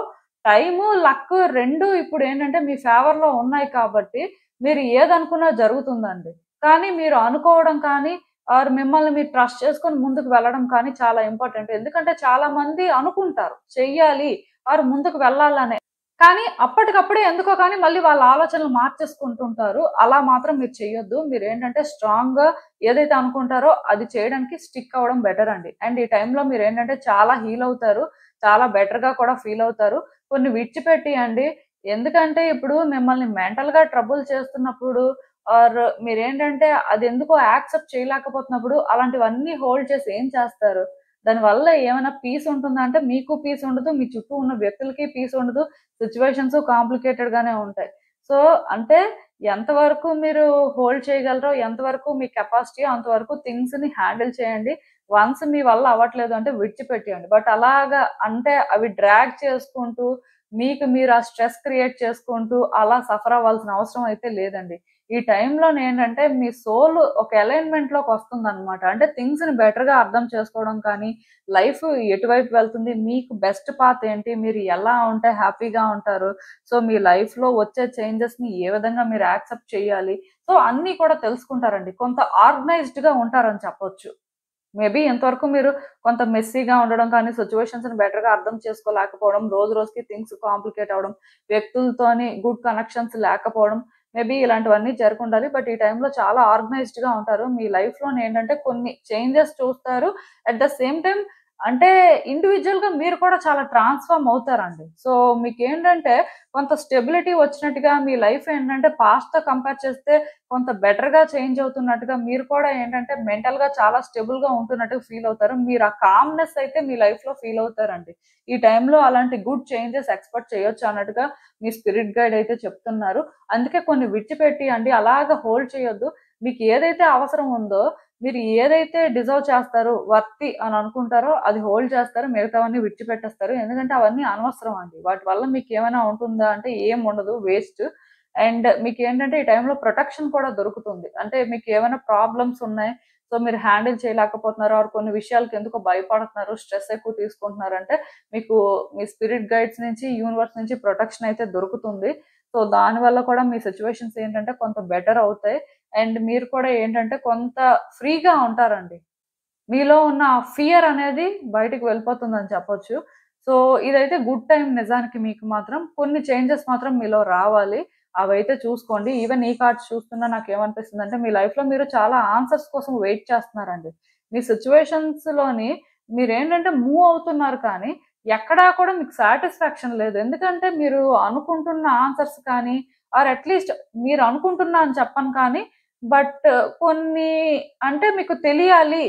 టైము, లక్ 2 ఇప్పుడేంటంటే మీ ఫేవర్‌లో ఉన్నాయి కాబట్టి మీరు ఏదనుకున్నా జరుగుతుందండి. కానీ మీరు అనుకోవడం కానీ ఆర్ మిమ్మల్ని మీరు ట్రస్ట్ చేసుకొని ముందుకు వెళ్ళడం కానీ చాలా ఇంపార్టెంట్. ఎందుకంటే చాలా మంది అనుకుంటారు చెయ్యాలి ఆర్ ముందుకు వెళ్ళాలనే. కానీ అప్పటికప్పుడే ఎందుకో కానీ మళ్ళీ వాళ్ళ ఆలోచనలు మార్చేసుకుంటుంటారు. అలా మాత్రం మీరు చెయ్యొద్దు. మీరేంటంటే స్ట్రాంగ్‌గా ఏదైతే అనుకుంటారో అది చేయడానికి స్టిక్ అవ్వడం బెటర్ అండి. అండ్ ఈ టైంలో మీరేంటంటే చాలా హీల్ అవుతారు. చాలా బెటర్‌గా కూడా ఫీల్ అవుతారు. కొన్ని విడిచిపెట్టియండి. ఎందుకంటే ఇప్పుడు మిమ్మల్ని మెంటల్‌గా ట్రబుల్ చేస్తున్నప్పుడు ఆర్ మీరేంటంటే అదెందుకో యాక్సెప్ట్ చేయలేకపోతున్నప్పుడు అలాంటివన్నీ హోల్డ్ చేసి ఏం చేస్తారు? దానివల్ల ఏమైనా పీస్ ఉంటుందా అంటే మీకు పీస్ ఉండదు. మీ చుట్టూ ఉన్న వ్యక్తులకి పీస్ ఉండదు. సిట్యుయేషన్స్ కాంప్లికేటెడ్ గానే ఉంటాయి. సో, అంటే ఎంతవరకు మీరు హోల్డ్ చేయగలరో, ఎంతవరకు మీ కెపాసిటీ అంతవరకు థింగ్స్‌ని హ్యాండిల్ చేయండి. వన్స్ మీ వల్ల అవ్వట్లేదు అంటే విడిచిపెట్టేయండి. బట్ అలాగా అంటే అవి డ్రాగ్ చేసుకుంటూ, మీకు మీరు ఆ స్ట్రెస్ క్రియేట్ చేసుకుంటూ అలా సఫర్ అవ్వాల్సిన అవసరం అయితే లేదండి. ఈ టైంలోనేంటంటే మీ సోల్ ఒక అలైన్‌మెంట్‌లోకి వస్తుందన్నమాట. అంటే థింగ్స్‌ని బెటర్‌గా అర్థం చేసుకోవడం కానీ, లైఫ్ ఎటువైపు వెళ్తుంది, మీకు బెస్ట్ పాత్ ఏంటి, మీరు ఎలా ఉంటే హ్యాపీగా ఉంటారు, సో మీ లైఫ్‌లో వచ్చే చేంజెస్‌ని ఏ విధంగా మీరు యాక్సెప్ట్ చేయాలి, సో అన్నీ కూడా తెలుసుకుంటారండి. కొంత ఆర్గనైజ్డ్‌గా ఉంటారని చెప్పొచ్చు. మేబీ ఇంతవరకు మీరు కొంత మెస్సీగా ఉండడం కానీ, సిట్యుయేషన్స్‌ని బెటర్‌గా అర్థం చేసుకోలేకపోవడం, రోజు రోజుకి థింగ్స్ కాంప్లికేట్ అవ్వడం, వ్యక్తులతోని గుడ్ కనెక్షన్స్ లేకపోవడం, మేబీ ఇలాంటివన్నీ జరగుండాలి. బట్ ఈ టైంలో చాలా ఆర్గనైజ్డ్‌గా ఉంటారు. మీ లైఫ్‌లోనేంటంటే కొన్ని చేంజెస్ చూస్తారు. అట్ ద సేమ్ టైమ్ అంటే ఇండివిడ్యువల్‌గా మీరు కూడా చాలా ట్రాన్స్‌ఫార్మ్ అవుతారండి. సో, మీకేంటంటే కొంత స్టెబిలిటీ వచ్చినట్టుగా మీ లైఫ్ ఏంటంటే పాస్ట్‌తో కంపేర్ చేస్తే కొంత బెటర్‌గా చేంజ్ అవుతున్నట్టుగా మీరు కూడా ఏంటంటే మెంటల్‌గా చాలా స్టేబుల్‌గా ఉంటున్నట్టుగా ఫీల్ అవుతారు. మీరు ఆ కామ్‌నెస్ అయితే మీ లైఫ్‌లో ఫీల్ అవుతారండి. ఈ టైంలో అలాంటి గుడ్ చేంజెస్ ఎక్స్‌పెక్ట్ చేయొచ్చు అన్నట్టుగా మీ స్పిరిట్ గైడ్ అయితే చెప్తున్నారు. అందుకే కొన్ని విడిచిపెట్టియండి. అలాగా హోల్డ్ చేయొద్దు. మీకు ఏదైతే అవసరం ఉందో మీరు ఏదైతే డిజర్వ్ చేస్తారో, వర్తీ అని అనుకుంటారో అది హోల్డ్ చేస్తారు. మిగతావన్నీ విడిచిపెట్టేస్తారు. ఎందుకంటే అవన్నీ అనవసరం అండి. వాటి వల్ల మీకేమైనా ఉంటుందా అంటే ఏం ఉండదు. వేస్ట్. అండ్ మీకేంటంటే ఈ టైంలో ప్రొటెక్షన్ కూడా దొరుకుతుంది. అంటే మీకేమైనా ప్రాబ్లమ్స్ ఉన్నాయి. సో, మీరు హ్యాండిల్ చేయలేకపోతున్నారు ఆర్ కొన్ని విషయాలకి ఎందుకో భయపడుతున్నారు. స్ట్రెస్ ఎక్కువ తీసుకుంటున్నారంటే మీకు మీ స్పిరిట్ గైడ్స్ నుంచి, యూనివర్స్ నుంచి ప్రొటెక్షన్ అయితే దొరుకుతుంది. సో, దానివల్ల కూడా మీ సిట్యుయేషన్స్ ఏంటంటే కొంత బెటర్ అవుతాయి. అండ్ మీరు కూడా ఏంటంటే కొంత ఫ్రీగా ఉంటారండి. మీలో ఉన్న ఆ ఫియర్ అనేది బయటికి వెళ్ళిపోతుందని చెప్పొచ్చు. సో, ఇదైతే గుడ్ టైమ్ నిజానికి మీకు మాత్రం. కొన్ని చేంజెస్ మాత్రం మీలో రావాలి. అవైతే చూసుకోండి. ఈవెన్ ఈ కార్డ్స్ చూస్తున్నా నాకేమనిపిస్తుందంటే మీ లైఫ్‌లో మీరు చాలా ఆన్సర్స్ కోసం వెయిట్ చేస్తున్నారండి. మీ సిట్యుయేషన్స్‌లోని మీరేంటంటే మూవ్ అవుతున్నారు కానీ, ఎక్కడా కూడా మీకు సాటిస్ఫాక్షన్ లేదు. ఎందుకంటే మీరు అనుకుంటున్న ఆన్సర్స్ కానీ, ఆర్ అట్‌లీస్ట్ మీరు అనుకుంటున్నా అని చెప్పను కానీ, బట్ కొన్ని అంటే మీకు తెలియాలి.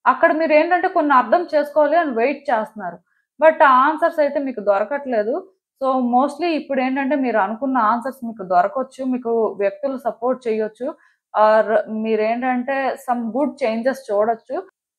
అక్కడ మీరేంటంటే కొన్ని అర్థం చేసుకోవాలి అని వెయిట్ చేస్తున్నారు. బట్ ఆ ఆన్సర్స్ అయితే మీకు దొరకట్లేదు. సో, మోస్ట్‌లీ ఇప్పుడేంటంటే మీరు అనుకున్న ఆన్సర్స్ మీకు దొరకొచ్చు. మీకు వ్యక్తులు సపోర్ట్ చేయొచ్చు. ఆర్ మీరేంటంటే సమ్ గుడ్ చేంజెస్ చూడొచ్చు.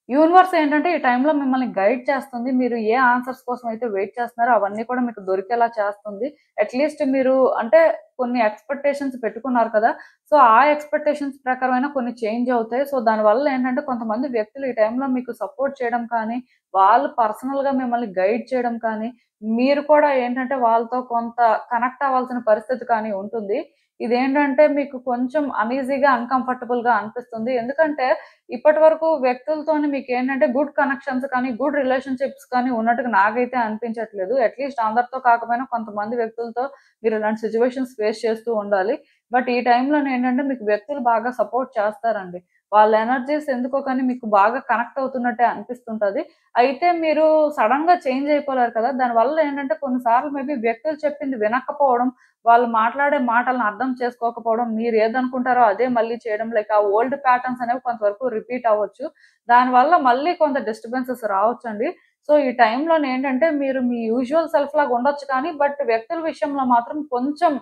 యూనివర్స్ ఏంటంటే ఈ టైంలో మిమ్మల్ని గైడ్ చేస్తుంది. మీరు ఏ ఆన్సర్స్ కోసం అయితే వెయిట్ చేస్తున్నారో అవన్నీ కూడా మీకు దొరికేలా చేస్తుంది. అట్‌లీస్ట్ మీరు అంటే కొన్ని ఎక్స్‌పెక్టేషన్స్ పెట్టుకున్నారు కదా! సో, ఆ ఎక్స్‌పెక్టేషన్స్ ప్రకారమైన కొన్ని చేంజ్ అవుతాయి. సో, దానివల్ల ఏంటంటే కొంతమంది వ్యక్తులు ఈ టైంలో మీకు సపోర్ట్ చేయడం కానీ, వాళ్ళు పర్సనల్‌గా మిమ్మల్ని గైడ్ చేయడం కానీ, మీరు కూడా ఏంటంటే వాళ్ళతో కొంత కనెక్ట్ అవ్వాల్సిన పరిస్థితి కానీ ఉంటుంది. ఇదేంటంటే మీకు కొంచెం అన్‌ఈజీగా, అన్‌కంఫర్టబుల్‌గా అనిపిస్తుంది. ఎందుకంటే ఇప్పటివరకు వ్యక్తులతోని మీకేంటంటే గుడ్ కనెక్షన్స్ కానీ, గుడ్ రిలేషన్‌షిప్స్ కానీ ఉన్నట్టుగా నాకైతే అనిపించట్లేదు. అట్‌లీస్ట్ అందరితో కాకపోయినా కొంతమంది వ్యక్తులతో మీరు ఇలాంటి సిట్యుయేషన్స్ ఫేస్ చేస్తూ ఉండాలి. బట్ ఈ టైంలోనేంటంటే మీకు వ్యక్తులు బాగా సపోర్ట్ చేస్తారండి. వాళ్ళ ఎనర్జీస్ ఎందుకో కానీ మీకు బాగా కనెక్ట్ అవుతున్నట్టే అనిపిస్తుంటది. అయితే మీరు సడెన్‌గా చేంజ్ అయిపోలేరు కదా! దానివల్ల ఏంటంటే కొన్ని సార్లు మేబీ వ్యక్తులు చెప్పింది వినకపోవడం, వాళ్ళు మాట్లాడే మాటలను అర్థం చేసుకోకపోవడం, మీరేదనుకుంటారో అదే మళ్ళీ చేయడం, లైక్ ఆ ఓల్డ్ ప్యాటర్న్స్ అనేవి కొంతవరకు రిపీట్ అవ్వచ్చు. దానివల్ల మళ్ళీ కొంత డిస్టర్బెన్సెస్ రావచ్చండి. సో, ఈ టైంలోనేంటంటే మీరు మీ యూజువల్ సెల్ఫ్ లాగా ఉండొచ్చు కానీ, బట్ వ్యక్తుల విషయంలో మాత్రం కొంచెం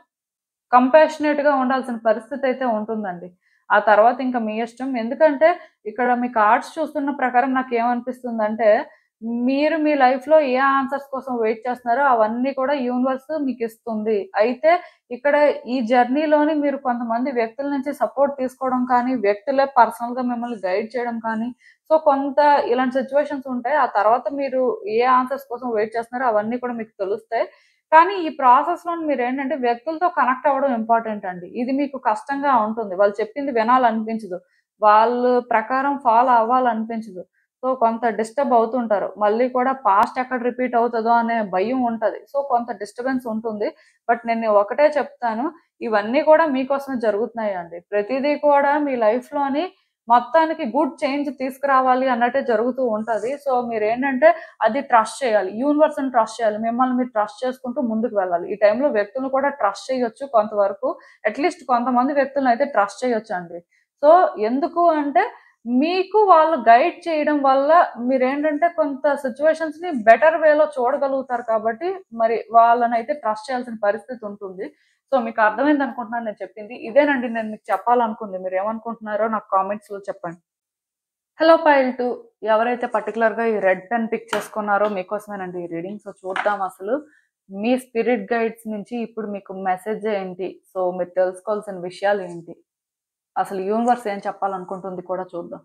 కంపాషనేట్‌గా ఉండాల్సిన పరిస్థితయితే ఉంటుందండి. ఆ తర్వాత ఇంక మీ ఇష్టం. ఎందుకంటే, ఇక్కడ మీ కార్డ్స్ చూస్తున్న ప్రకారం నాకేమనిపిస్తుందంటే, మీరు మీ లైఫ్‌లో ఏ ఆన్సర్స్ కోసం వెయిట్ చేస్తున్నారో అవన్నీ కూడా యూనివర్స్ మీకిస్తుంది. అయితే ఇక్కడ ఈ జర్నీలోని మీరు కొంతమంది వ్యక్తుల నుంచి సపోర్ట్ తీసుకోవడం కానీ, వ్యక్తులే పర్సనల్‌గా మిమ్మల్ని గైడ్ చేయడం కానీ, సో, కొంత ఇలాంటి సిట్యుయేషన్స్ ఉంటాయి. ఆ తర్వాత మీరు ఏ ఆన్సర్స్ కోసం వెయిట్ చేస్తున్నారో అవన్నీ కూడా మీకు తెలుస్తాయి. కానీ ఈ ప్రాసెస్‌లోని మీరేంటంటే వ్యక్తులతో కనెక్ట్ అవ్వడం ఇంపార్టెంట్ అండి. ఇది మీకు కష్టంగా ఉంటుంది. వాళ్ళు చెప్పింది వినాలనిపించదు. వాళ్ళ ప్రకారం ఫాలో అవ్వాలనిపించదు. సో, కొంత డిస్టర్బ్ అవుతుంటారు. మళ్ళీ కూడా పాస్ట్ ఎక్కడ రిపీట్ అవుతదో అనే భయం ఉంటది. సో, కొంత డిస్టర్బెన్స్ ఉంటుంది. బట్ నేను ఒకటే చెప్తాను. ఇవన్నీ కూడా మీకోసమే జరుగుతున్నాయండి. ప్రతీదీ కూడా మీ లైఫ్‌లోని మొత్తానికి గుడ్ చేంజ్ తీసుకురావాలి అన్నట్టే జరుగుతూ ఉంటది. సో, మీరేంటంటే అది ట్రస్ట్ చేయాలి. యూనివర్స్‌ని ట్రస్ట్ చేయాలి. మిమ్మల్ని మీరు ట్రస్ట్ చేసుకుంటూ ముందుకు వెళ్ళాలి. ఈ టైంలో వ్యక్తులను కూడా ట్రస్ట్ చేయొచ్చు కొంతవరకు. అట్‌లీస్ట్ కొంతమంది వ్యక్తులనైతే ట్రస్ట్ చేయొచ్చండి. సో, ఎందుకు అంటే మీకు వాళ్ళు గైడ్ చేయడం వల్ల మీరేంటంటే కొంత సిట్యుయేషన్స్‌ని బెటర్ వేలో చూడగలుగుతారు కాబట్టి, మరి వాళ్ళనైతే ట్రస్ట్ చేయాల్సిన పరిస్థితి ఉంటుంది. సో, మీకు అర్థమైందనుకుంటున్నాను నేను చెప్పింది. ఇదేనండి నేను మీకు చెప్పాలనుకుంది. మీరేమనుకుంటున్నారో నాకు కామెంట్స్‌లో చెప్పండి. హలో పైల్ 2 ఎవరైతే పర్టిక్యులర్‌గా ఈ రెడ్ పెన్ పిక్ చేసుకున్నారో మీకోసమేనండి ఈ రీడింగ్. సో, చూద్దాం అసలు మీ స్పిరిట్ గైడ్స్ నుంచి ఇప్పుడు మీకు మెసేజ్ ఏంటి? సో, మీరు తెలుసుకోవాల్సిన విషయాలేంటి? అసలు యూనివర్స్ ఏం చెప్పాలనుకుంటుంది కూడా చూద్దాం.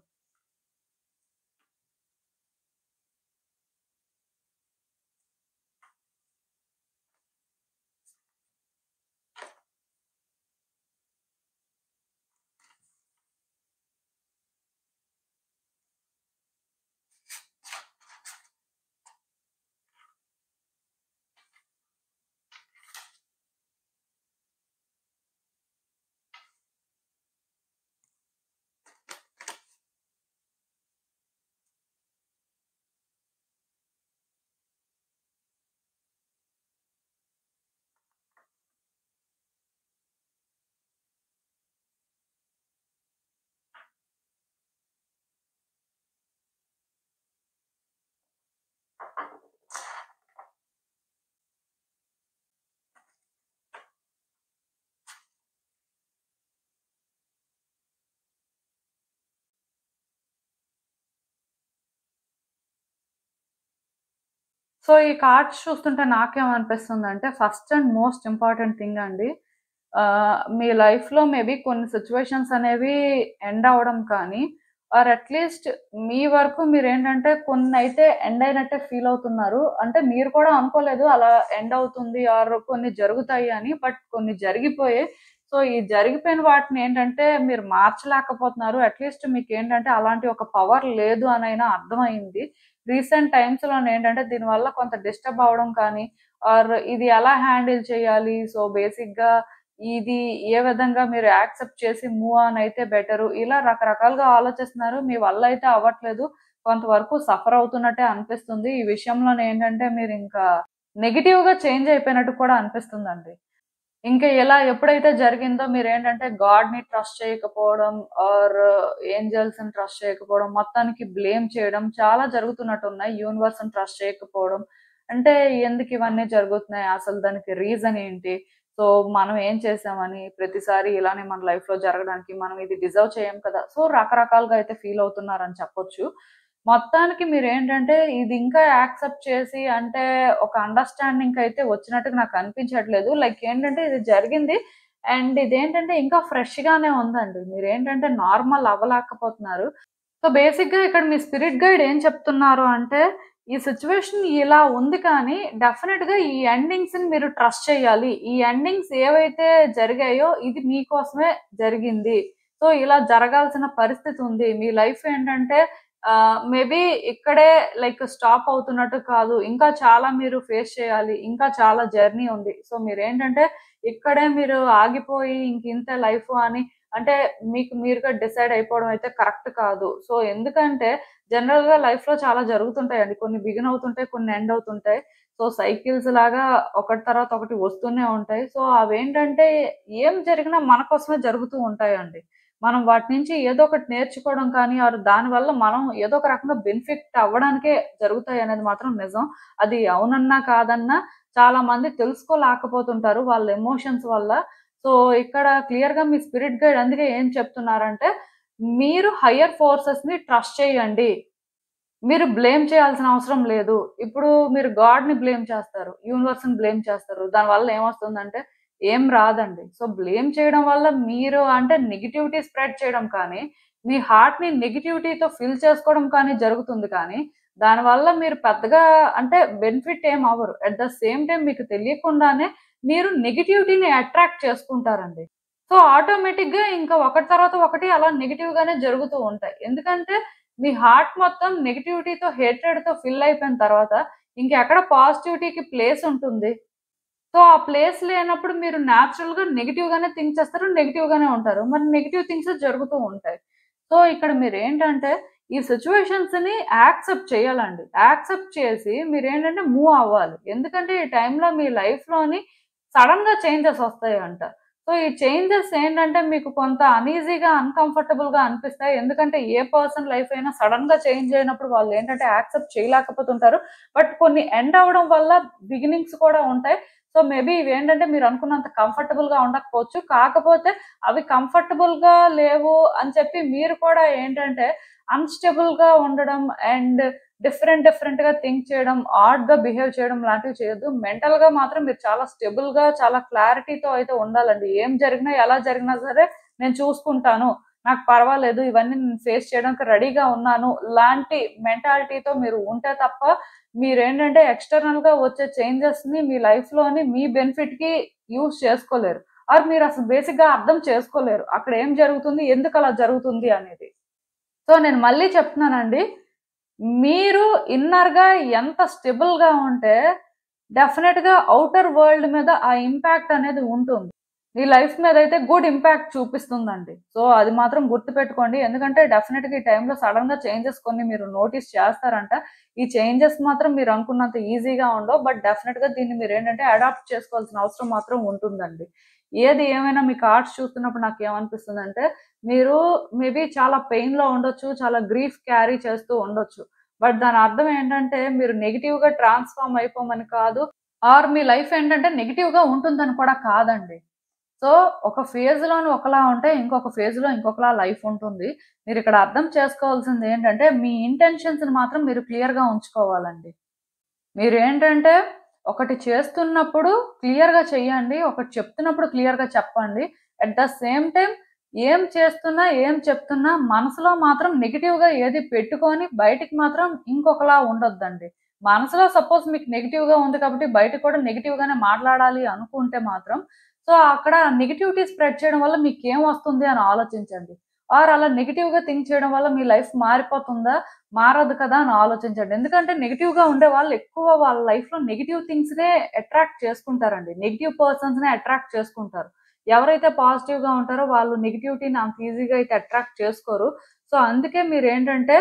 సో, ఈ కార్డ్స్ చూస్తుంటే నాకేమనిపిస్తుందంటే first and most important thing అండి. మీ లైఫ్‌లో మేబీ కొన్ని సిట్యుయేషన్స్ అనేవి ఎండ్ అవ్వడం కానీ, ఆర్ అట్‌లీస్ట్ మీ వరకు మీరేంటంటే కొన్నైతే ఎండ్ అయినట్టే ఫీల్ అవుతున్నారు. అంటే మీరు కూడా అనుకోలేదు అలా ఎండ్ అవుతుంది ఆర్ కొన్ని జరుగుతాయి అని. బట్ కొన్ని జరిగిపోయాయి. సో, ఈ జరిగిపోయిన వాటిని ఏంటంటే మీరు మార్చలేకపోతున్నారు. అట్‌లీస్ట్ మీకేంటంటే అలాంటి ఒక పవర్ లేదు అనైనా అర్థమయింది. రీసెంట్ టైమ్స్‌లోనేంటంటే దీనివల్ల కొంత డిస్టర్బ్ అవ్వడం కానీ, ఆర్ ఇది ఎలా హ్యాండిల్ చేయాలి? సో, బేసిక్‌గా ఇది ఏ విధంగా మీరు యాక్సెప్ట్ చేసి మూవ్ ఆన్ అయితే బెటరు. ఇలా రకరకాలుగా ఆలోచిస్తున్నారు. మీ వల్ల అయితే అవ్వట్లేదు. కొంతవరకు సఫర్ అవుతున్నట్టే అనిపిస్తుంది. ఈ విషయంలోనేంటంటే మీరింకా నెగెటివ్‌గా చేంజ్ అయిపోయినట్టు కూడా అనిపిస్తుందండి. ఇంకా ఇలా ఎప్పుడైతే జరిగిందో మీరేంటంటే గాడ్‌ని ట్రస్ట్ చేయకపోవడం ఆర్ ఏంజెల్స్‌ని ట్రస్ట్ చేయకపోవడం, మొత్తానికి బ్లేమ్ చేయడం చాలా జరుగుతున్నట్టున్నాయి. యూనివర్స్‌ని ట్రస్ట్ చేయకపోవడం. అంటే ఎందుకు ఇవన్నీ జరుగుతున్నాయి? అసలు దానికి రీజన్ ఏంటి? సో, మనం ఏం చేశామని ప్రతిసారి ఇలానే మన లైఫ్‌లో జరగడానికి మనం ఇది డిజర్వ్ చేయం కదా! సో, రకరకాలుగా అయితే ఫీల్ అవుతున్నారని చెప్పొచ్చు. మొత్తానికి మీరేంటంటే ఇది ఇంకా యాక్సెప్ట్ చేసి అంటే ఒక అండర్‌స్టాండింగ్‌కయితే వచ్చినట్టుగా నాకు అనిపించట్లేదు. లైక్ ఏంటంటే ఇది జరిగింది. అండ్ ఇదేంటంటే ఇంకా ఫ్రెష్‌గానే ఉందండి. మీరేంటంటే నార్మల్ అవ్వలేకపోతున్నారు. సో, బేసిక్‌గా ఇక్కడ మీ స్పిరిట్ గైడ్ ఏం చెప్తున్నారు అంటే, ఈ సిట్యుయేషన్ ఇలా ఉంది కానీ, డెఫినిట్‌గా ఈ ఎండింగ్స్‌ని మీరు ట్రస్ట్ చేయాలి. ఈ ఎండింగ్స్ ఏవైతే జరిగాయో ఇది మీకోసమే జరిగింది. సో, ఇలా జరగాల్సిన పరిస్థితి ఉంది. మీ లైఫ్ ఏంటంటే మేబీ ఇక్కడే లైక్ స్టాప్ అవుతున్నట్టు కాదు. ఇంకా చాలా మీరు ఫేస్ చేయాలి. ఇంకా చాలా జర్నీ ఉంది. సో, మీరేంటంటే ఇక్కడే మీరు ఆగిపోయి ఇంకింతే లైఫు అని అంటే మీకు మీరుగా డిసైడ్ అయిపోవడం అయితే కరెక్ట్ కాదు. సో, ఎందుకంటే జనరల్‌గా లైఫ్‌లో చాలా జరుగుతుంటాయండి. కొన్ని బిగిన్ అవుతుంటాయి. కొన్ని ఎండ్ అవుతుంటాయి. సో, సైకిల్స్ లాగా ఒకటి తర్వాత ఒకటి వస్తూనే ఉంటాయి. సో, అవేంటంటే ఏం జరిగినా మన కోసమే జరుగుతూ ఉంటాయండి. మనం వాటి నుంచి ఏదో ఒకటి నేర్చుకోవడం కానీ, ఆర్ దానివల్ల మనం ఏదో ఒక రకంగా బెనిఫిట్ అవ్వడానికే జరుగుతాయనేది మాత్రం నిజం. అది అవునన్నా, కాదన్నా చాలా మంది తెలుసుకోలేకపోతుంటారు వాళ్ళ ఎమోషన్స్ వల్ల. సో, ఇక్కడ క్లియర్‌గా మీ స్పిరిట్ గైడ్ అందుకే ఏం చెప్తున్నారంటే, మీరు హయ్యర్ ఫోర్సెస్‌ని ట్రస్ట్ చేయండి. మీరు బ్లేమ్ చేయాల్సిన అవసరం లేదు. ఇప్పుడు మీరు గాడ్‌ని బ్లేమ్ చేస్తారు. యూనివర్స్‌ని బ్లేమ్ చేస్తారు. దానివల్ల ఏమొస్తుందంటే, ఏం రాదండి. సో, బ్లేమ్ చేయడం వల్ల మీరు అంటే నెగటివిటీ స్ప్రెడ్ చేయడం కానీ, మీ హార్ట్‌ని నెగటివిటీతో ఫిల్ చేసుకోవడం కానీ జరుగుతుంది కానీ, దానివల్ల మీరు పెద్దగా అంటే బెనిఫిట్ ఏం అవ్వరు. అట్ ద సేమ్ టైమ్ మీకు తెలియకుండానే మీరు నెగటివిటీని అట్రాక్ట్ చేసుకుంటారండి. సో, ఆటోమేటిక్‌గా ఇంకా ఒకటి తర్వాత ఒకటి అలా నెగెటివ్‌గానే జరుగుతూ ఉంటాయి. ఎందుకంటే మీ హార్ట్ మొత్తం నెగటివిటీతో, హేట్రెడ్‌తో ఫిల్ అయిపోయిన తర్వాత ఇంకెక్కడ పాజిటివిటీకి ప్లేస్ ఉంటుంది. సో, ఆ ప్లేస్ లేనప్పుడు మీరు నేచురల్‌గా నెగెటివ్‌గానే థింక్ చేస్తారు. నెగెటివ్‌గానే ఉంటారు. మరి నెగెటివ్ థింగ్సే జరుగుతూ ఉంటాయి. సో, ఇక్కడ మీరేంటంటే ఈ సిట్యుయేషన్స్‌ని యాక్సెప్ట్ చేయాలండి. యాక్సెప్ట్ చేసి మీరేంటంటే మూవ్ అవ్వాలి. ఎందుకంటే ఈ టైంలో మీ లైఫ్‌లోని సడెన్‌గా చేంజెస్ వస్తాయంట. సో, ఈ చేంజెస్ ఏంటంటే మీకు కొంత అనీజీగా, అన్‌కంఫర్టబుల్‌గా అనిపిస్తాయి. ఎందుకంటే ఏ పర్సన్ లైఫ్ అయినా సడెన్‌గా చేంజ్ అయినప్పుడు వాళ్ళేంటంటే యాక్సెప్ట్ చేయలేకపోతుంటారు. బట్ కొన్ని ఎండ్ అవ్వడం వల్ల బిగినింగ్స్ కూడా ఉంటాయి. సో, మేబీ ఇవేంటంటే మీరనుకున్నంత కంఫర్టబుల్‌గా ఉండకపోవచ్చు. కాకపోతే అవి కంఫర్టబుల్‌గా లేవు అని చెప్పి మీరు కూడా ఏంటంటే అన్‌స్టేబుల్‌గా ఉండడం అండ్ డిఫరెంట్‌గా థింక్ చేయడం, ఆడ్‌గా బిహేవ్ చేయడం లాంటివి చేయొద్దు. మెంటల్‌గా మాత్రం మీరు చాలా స్టేబుల్‌గా, చాలా క్లారిటీతో అయితే ఉండాలండి. ఏం జరిగినా, ఎలా జరిగినా సరే నేను చూసుకుంటాను. నాకు పర్వాలేదు. ఇవన్నీ నేను ఫేస్ చేయడానికి రెడీగా ఉన్నాను. లాంటి మెంటాలిటీతో మీరు ఉంటే తప్ప మీరేంటంటే ఎక్స్‌టర్నల్‌గా వచ్చే చేంజెస్‌ని మీ లైఫ్‌లోని మీ బెనిఫిట్‌కి యూజ్ చేసుకోలేరు. ఆర్ మీరసలు బేసిక్‌గా అర్థం చేసుకోలేరు. అక్కడ ఏం జరుగుతుంది? ఎందుకలా జరుగుతుంది అనేది. సో, నేను మళ్ళీ చెప్తున్నానండి. మీరు ఇన్నర్‌గా ఎంత స్టేబుల్‌గా ఉంటే డెఫినిట్‌గా ఔటర్ వరల్డ్ మీద ఆ ఇంపాక్ట్ అనేది ఉంటుంది. మీ లైఫ్ మీదైతే గుడ్ ఇంపాక్ట్ చూపిస్తుందండి. సో, అది మాత్రం గుర్తుపెట్టుకోండి. ఎందుకంటే డెఫినిట్‌గా ఈ టైంలో సడెన్‌గా చేంజెస్ కొన్ని మీరు నోటీస్ చేస్తారంట. ఈ చేంజెస్ మాత్రం మీరు అనుకున్నంత ఈజీగా ఉండవు. బట్ డెఫినిట్‌గా దీన్ని మీరేంటంటే అడాప్ట్ చేసుకోవాల్సిన అవసరం మాత్రం ఉంటుందండి. ఏది ఏమైనా మీ కార్డ్స్ చూస్తున్నప్పుడు నాకేమనిపిస్తుందంటే, మీరు మేబీ చాలా పెయిన్‌లో ఉండొచ్చు. చాలా గ్రీఫ్ క్యారీ చేస్తూ ఉండొచ్చు. బట్ దాని అర్థం ఏంటంటే, మీరు నెగెటివ్‌గా ట్రాన్స్‌ఫార్మ్ అయిపోమని కాదు. ఆర్ మీ లైఫ్ ఏంటంటే నెగెటివ్‌గా ఉంటుందని కూడా కాదండి. సో, ఒక ఫేజ్‌లోని ఒకలా ఉంటే, ఇంకొక ఫేజ్‌లో ఇంకొకలా లైఫ్ ఉంటుంది. మీరిక్కడ అర్థం చేసుకోవాల్సిందేంటంటే, మీ ఇంటెన్షన్స్‌ని మాత్రం మీరు క్లియర్‌గా ఉంచుకోవాలండి. మీరేంటంటే ఒకటి చేస్తున్నప్పుడు క్లియర్‌గా చెయ్యండి. ఒకటి చెప్తున్నప్పుడు క్లియర్‌గా చెప్పండి. అట్ ద సేమ్ టైమ్ ఏం చేస్తున్నా, ఏం చెప్తున్నా మనసులో మాత్రం నెగెటివ్‌గా ఏది పెట్టుకొని బయటికి మాత్రం ఇంకొకలా ఉండొద్దండి. మనసులో సపోజ్ మీకు నెగెటివ్‌గా ఉంది కాబట్టి బయటకి కూడా నెగెటివ్‌గానే మాట్లాడాలి అనుకుంటే మాత్రం సో, అక్కడ నెగటివిటీ స్ప్రెడ్ చేయడం వల్ల మీకేం వస్తుంది అని ఆలోచించండి. ఆర్ అలా నెగెటివ్‌గా థింక్ చేయడం వల్ల మీ లైఫ్ మారిపోతుందా? మారదు కదా అని ఆలోచించండి. ఎందుకంటే నెగెటివ్‌గా ఉండేవాళ్ళు ఎక్కువ వాళ్ళ లైఫ్‌లో నెగెటివ్ థింగ్స్‌నే అట్రాక్ట్ చేసుకుంటారండి. నెగెటివ్ పర్సన్స్‌నే అట్రాక్ట్ చేసుకుంటారు. ఎవరైతే పాజిటివ్‌గా ఉంటారో వాళ్ళు నెగటివిటీని అంత ఈజీగా అయితే అట్రాక్ట్ చేసుకోరు. సో, అందుకే మీరేంటంటే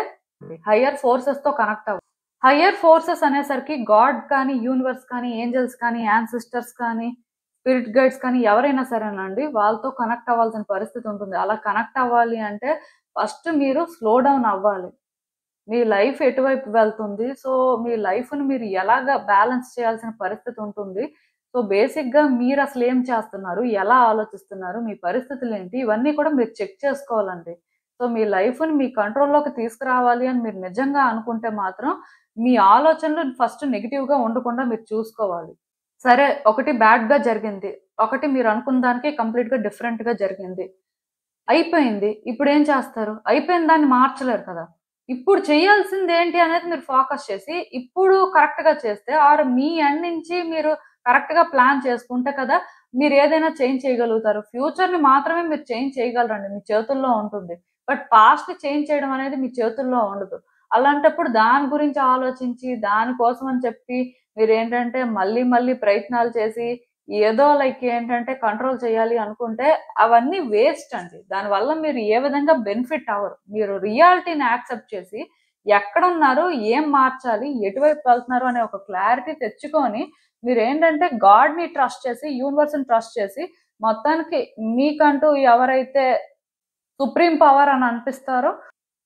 హయ్యర్ ఫోర్సెస్‌తో కనెక్ట్ అవ్వాలి. హయ్యర్ ఫోర్సెస్ అనేసరికి గాడ్ కానీ, యూనివర్స్ కానీ, ఏంజెల్స్ కానీ, యాన్సిస్టర్స్ కానీ, స్పిరిట్ గైడ్స్ కానీ ఎవరైనా సరేనండి వాళ్ళతో కనెక్ట్ అవ్వాల్సిన పరిస్థితి ఉంటుంది. అలా కనెక్ట్ అవ్వాలి అంటే ఫస్ట్ మీరు స్లో డౌన్ అవ్వాలి. మీ లైఫ్ ఎటువైపు వెళ్తుంది? సో, మీ లైఫ్‌ని మీరు ఎలాగా బ్యాలెన్స్ చేయాల్సిన పరిస్థితి ఉంటుంది. సో, బేసిక్‌గా మీరసలేం చేస్తున్నారు? ఎలా ఆలోచిస్తున్నారు? మీ పరిస్థితులేంటి? ఇవన్నీ కూడా మీరు చెక్ చేసుకోవాలండి. సో, మీ లైఫ్‌ని మీ కంట్రోల్‌లోకి తీసుకురావాలి అని మీరు నిజంగా అనుకుంటే మాత్రం, మీ ఆలోచనలు ఫస్ట్ నెగెటివ్‌గా ఉండకుండా మీరు చూసుకోవాలి. సరే, ఒకటి బ్యాడ్‌గా జరిగింది. ఒకటి మీరనుకున్న దానికి కంప్లీట్‌గా డిఫరెంట్‌గా జరిగింది. అయిపోయింది. ఇప్పుడేం చేస్తారు? అయిపోయిన దాన్ని మార్చలేరు కదా! ఇప్పుడు చేయాల్సిందేంటి అనేది మీరు ఫోకస్ చేసి, ఇప్పుడు కరెక్ట్‌గా చేస్తే ఆర్ మీ ఎండ్ నుంచి మీరు కరెక్ట్‌గా ప్లాన్ చేసుకుంటే కదా! మీరేదైనా చేంజ్ చేయగలుగుతారు. ఫ్యూచర్‌ని మాత్రమే మీరు చేంజ్ చేయగలరండి. మీ చేతుల్లో ఉంటుంది. బట్ పాస్ట్‌ని చేంజ్ చేయడం అనేది మీ చేతుల్లో ఉండదు. అలాంటప్పుడు దాని గురించి ఆలోచించి, దాని కోసం అని చెప్పి మీరేంటంటే మళ్ళీ మళ్ళీ ప్రయత్నాలు చేసి ఏదో లైక్ ఏంటంటే కంట్రోల్ చేయాలి అనుకుంటే అవన్నీ వేస్ట్ అండి. దానివల్ల మీరు ఏ విధంగా బెనిఫిట్ అవ్వరు. మీరు రియాలిటీని యాక్సెప్ట్ చేసి ఎక్కడున్నారు? ఏం మార్చాలి? ఎటువైపు వెళ్తున్నారు? అనే ఒక క్లారిటీ తెచ్చుకొని మీరేంటంటే గాడ్‌ని ట్రస్ట్ చేసి, యూనివర్స్‌ని ట్రస్ట్ చేసి మొత్తానికి మీకంటూ ఎవరైతే సుప్రీం పవర్ అని అనిపిస్తారో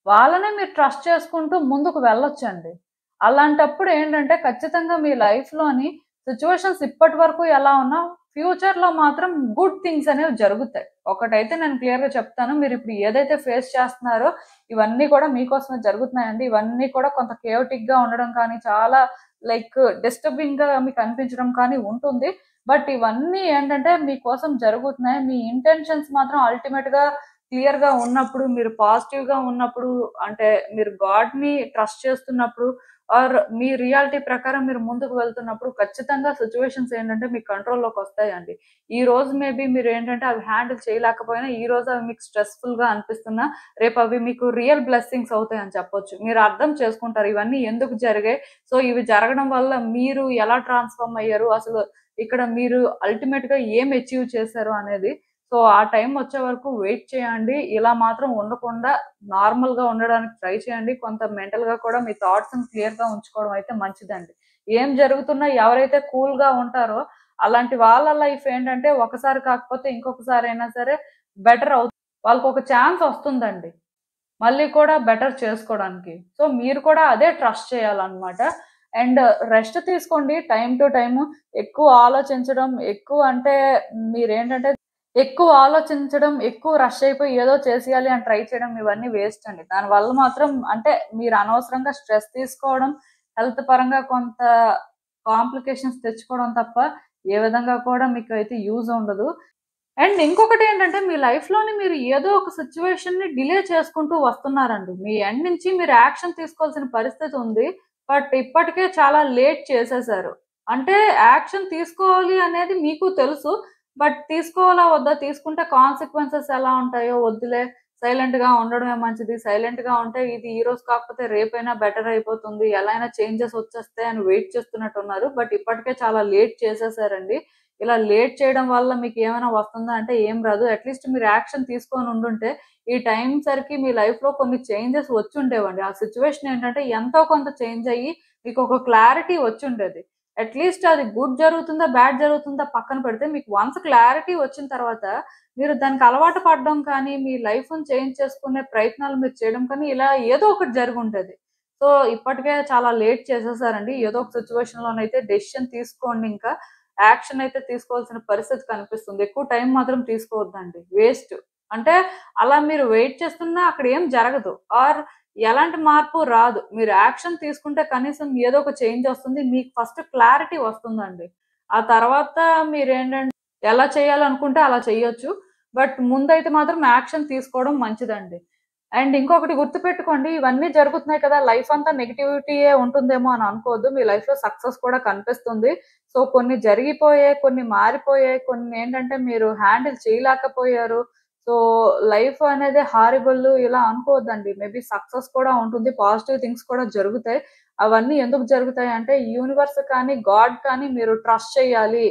వాళ్ళనే మీరు ట్రస్ట్ చేసుకుంటూ ముందుకు వెళ్ళొచ్చండి. అలాంటప్పుడు ఏంటంటే ఖచ్చితంగా మీ లైఫ్‌లోని సిట్యుయేషన్స్ ఇప్పటి వరకు ఎలా ఉన్నా ఫ్యూచర్‌లో మాత్రం గుడ్ థింగ్స్ అనేవి జరుగుతాయి. ఒకటైతే నేను క్లియర్‌గా చెప్తాను. మీరిప్పుడు ఏదైతే ఫేస్ చేస్తున్నారో ఇవన్నీ కూడా మీకోసమే జరుగుతున్నాయండి. ఇవన్నీ కూడా కొంత కేయోటిక్‌గా ఉండడం కానీ, చాలా లైక్ డిస్టర్బింగ్‌గా మీకు అనిపించడం కానీ ఉంటుంది. బట్ ఇవన్నీ ఏంటంటే మీకోసం జరుగుతున్నాయి. మీ ఇంటెన్షన్స్ మాత్రం అల్టిమేట్‌గా క్లియర్‌గా ఉన్నప్పుడు, మీరు పాజిటివ్‌గా ఉన్నప్పుడు, అంటే మీరు గాడ్‌ని ట్రస్ట్ చేస్తున్నప్పుడు ఆర్ మీ రియాలిటీ ప్రకారం మీరు ముందుకు వెళ్తున్నప్పుడు ఖచ్చితంగా సిట్యుయేషన్స్ ఏంటంటే మీ కంట్రోల్‌లోకొస్తాయండి. ఈరోజు మేబీ మీరేంటంటే అవి హ్యాండిల్ చేయలేకపోయినా, ఈరోజు అవి మీకు స్ట్రెస్‌ఫుల్‌గా అనిపిస్తున్నా, రేపు అవి మీకు రియల్ బ్లెస్సింగ్స్ అవుతాయని చెప్పొచ్చు. మీరు అర్థం చేసుకుంటారు ఇవన్నీ ఎందుకు జరిగాయి? సో, ఇవి జరగడం వల్ల మీరు ఎలా ట్రాన్స్‌ఫార్మ్ అయ్యారు? అసలు ఇక్కడ మీరు అల్టిమేట్‌గా ఏం అచీవ్ చేశారు అనేది. సో, ఆ టైం వచ్చే వరకు వెయిట్ చేయండి. ఇలా మాత్రం ఉండకుండా నార్మల్‌గా ఉండడానికి ట్రై చేయండి. కొంత మెంటల్‌గా కూడా మీ థాట్స్‌ని క్లియర్‌గా ఉంచుకోవడం అయితే మంచిదండి. ఏం జరుగుతున్నా ఎవరైతే కూల్‌గా ఉంటారో అలాంటి వాళ్ళ లైఫ్ ఏంటంటే ఒకసారి కాకపోతే ఇంకొకసారైనా సరే బెటర్ అవుతుంది. వాళ్ళకొక ఛాన్స్ వస్తుందండి. మళ్ళీ కూడా బెటర్ చేసుకోవడానికి. సో, మీరు కూడా అదే ట్రస్ట్ చేయాలన్నమాట. అండ్ రెస్ట్ తీసుకోండి టైమ్ టు టైమ్. ఎక్కువ ఆలోచించడం, ఎక్కువ అంటే మీరేంటంటే ఎక్కువ ఆలోచించడం, ఎక్కువ రష్ అయిపోయి ఏదో చేసేయాలి అని ట్రై చేయడం ఇవన్నీ వేస్ట్ అండి. దానివల్ల మాత్రం అంటే మీరు అనవసరంగా స్ట్రెస్ తీసుకోవడం, హెల్త్ పరంగా కొంత కాంప్లికేషన్స్ తెచ్చుకోవడం తప్ప ఏ విధంగా కూడా మీకైతే యూజ్ ఉండదు. అండ్ ఇంకొకటేంటంటే మీ లైఫ్‌లోని మీరు ఏదో ఒక సిట్యుయేషన్‌ని డిలే చేసుకుంటూ వస్తున్నారండి. మీ ఎండ్ నుంచి మీరు యాక్షన్ తీసుకోవాల్సిన పరిస్థితి ఉంది. బట్ ఇప్పటికే చాలా లేట్ చేసేసారు. అంటే యాక్షన్ తీసుకోవాలి అనేది మీకు తెలుసు. బట్ తీసుకోవాలా వద్దా? తీసుకుంటే కాన్సిక్వెన్సెస్ ఎలా ఉంటాయో వద్దులే సైలెంట్‌గా ఉండడమే మంచిది. సైలెంట్‌గా ఉంటే ఇది ఈరోజు కాకపోతే రేపైనా బెటర్ అయిపోతుంది. ఎలా అయినా చేంజెస్ వచ్చేస్తాయి అని వెయిట్ చేస్తున్నట్టున్నారు. బట్ ఇప్పటికే చాలా లేట్ చేసేసారండి. ఇలా లేట్ చేయడం వల్ల మీకేమైనా వస్తుందా అంటే ఏం రాదు. అట్‌లీస్ట్ మీరు యాక్షన్ తీసుకొని ఉండుంటే, ఈ టైం సరికి మీ లైఫ్‌లో కొన్ని చేంజెస్ వచ్చుండేవండి. ఆ సిట్యుయేషన్ ఏంటంటే ఎంతో కొంత చేంజ్ అయ్యి మీకొక క్లారిటీ వచ్చుండేది. అట్‌లీస్ట్ అది గుడ్ జరుగుతుందా, బ్యాడ్ జరుగుతుందా పక్కన పెడితే మీకు వన్స్ క్లారిటీ వచ్చిన తర్వాత మీరు దానికి అలవాటు పడడం కానీ, మీ లైఫ్‌ని చేంజ్ చేసుకునే ప్రయత్నాలు మీరు చేయడం కానీ ఇలా ఏదో ఒకటి జరిగుంటది. సో, ఇప్పటికే చాలా లేట్ చేసేసారండి. ఏదో ఒక సిట్యుయేషన్‌లోనైతే డెసిషన్ తీసుకోండి ఇంకా. యాక్షన్ అయితే తీసుకోవాల్సిన పరిస్థితి కనిపిస్తుంది. ఎక్కువ టైం మాత్రం తీసుకోవద్దండి. వేస్ట్. అంటే అలా మీరు వెయిట్ చేస్తున్నా అక్కడ ఏం జరగదు. ఆర్ ఎలాంటి మార్పు రాదు. మీరు యాక్షన్ తీసుకుంటే కనీసం ఏదో ఒక చేంజ్ వస్తుంది. మీకు ఫస్ట్ క్లారిటీ వస్తుందండి. ఆ తర్వాత మీరేంటంటే ఎలా చేయాలనుకుంటే అలా చేయొచ్చు. బట్ ముందైతే మాత్రం యాక్షన్ తీసుకోవడం మంచిదండి. అండ్ ఇంకొకటి గుర్తుపెట్టుకోండి, ఇవన్నీ జరుగుతున్నాయి కదా! లైఫ్ అంతా నెగటివిటీయే ఉంటుందేమో అని అనుకోవద్దు. మీ లైఫ్‌లో సక్సెస్ కూడా కనిపిస్తుంది. సో, కొన్ని జరిగిపోయాయి, కొన్ని మారిపోయాయి, కొన్ని ఏంటంటే మీరు హ్యాండిల్ చేయలేకపోయారు. సో, లైఫ్ అనేది హారిబుల్ ఇలా అనుకోవద్దండి. మేబీ సక్సెస్ కూడా ఉంటుంది. పాజిటివ్ థింగ్స్ కూడా జరుగుతాయి. అవన్నీ ఎందుకు జరుగుతాయంటే యూనివర్స్ కానీ, గాడ్ కానీ మీరు ట్రస్ట్ చేయాలి.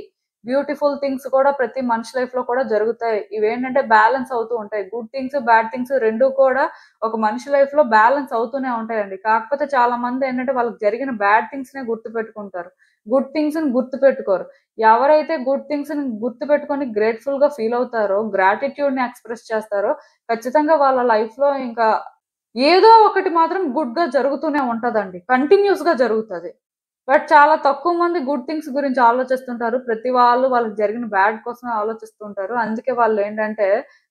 బ్యూటిఫుల్ థింగ్స్ కూడా ప్రతి మనిషి లైఫ్‌లో కూడా జరుగుతాయి. ఇవేంటంటే బ్యాలెన్స్ అవుతూ ఉంటాయి. గుడ్ థింగ్స్, బ్యాడ్ థింగ్స్ 2 కూడా ఒక మనిషి లైఫ్‌లో బ్యాలెన్స్ అవుతూనే ఉంటాయండి. కాకపోతే చాలా మందేంటంటే వాళ్ళకి జరిగిన బ్యాడ్ థింగ్స్‌నే గుర్తుపెట్టుకుంటారు. గుడ్ థింగ్స్‌ని గుర్తుపెట్టుకోరు. ఎవరైతే గుడ్ థింగ్స్‌ని గుర్తుపెట్టుకొని గ్రేట్‌ఫుల్‌గా ఫీల్ అవుతారో, గ్రాటిట్యూడ్‌ని ఎక్స్‌ప్రెస్ చేస్తారో ఖచ్చితంగా వాళ్ళ లైఫ్‌లో ఇంకా ఏదో ఒకటి మాత్రం గుడ్‌గా జరుగుతూనే ఉంటదండి. కంటిన్యూయస్‌గా జరుగుతది. బట్ చాలా తక్కువ మంది గుడ్ థింగ్స్ గురించి ఆలోచిస్తుంటారు. ప్రతి వాళ్ళు వాళ్ళకి జరిగిన బ్యాడ్ కోసమే ఆలోచిస్తుంటారు. అందుకే వాళ్ళేంటంటే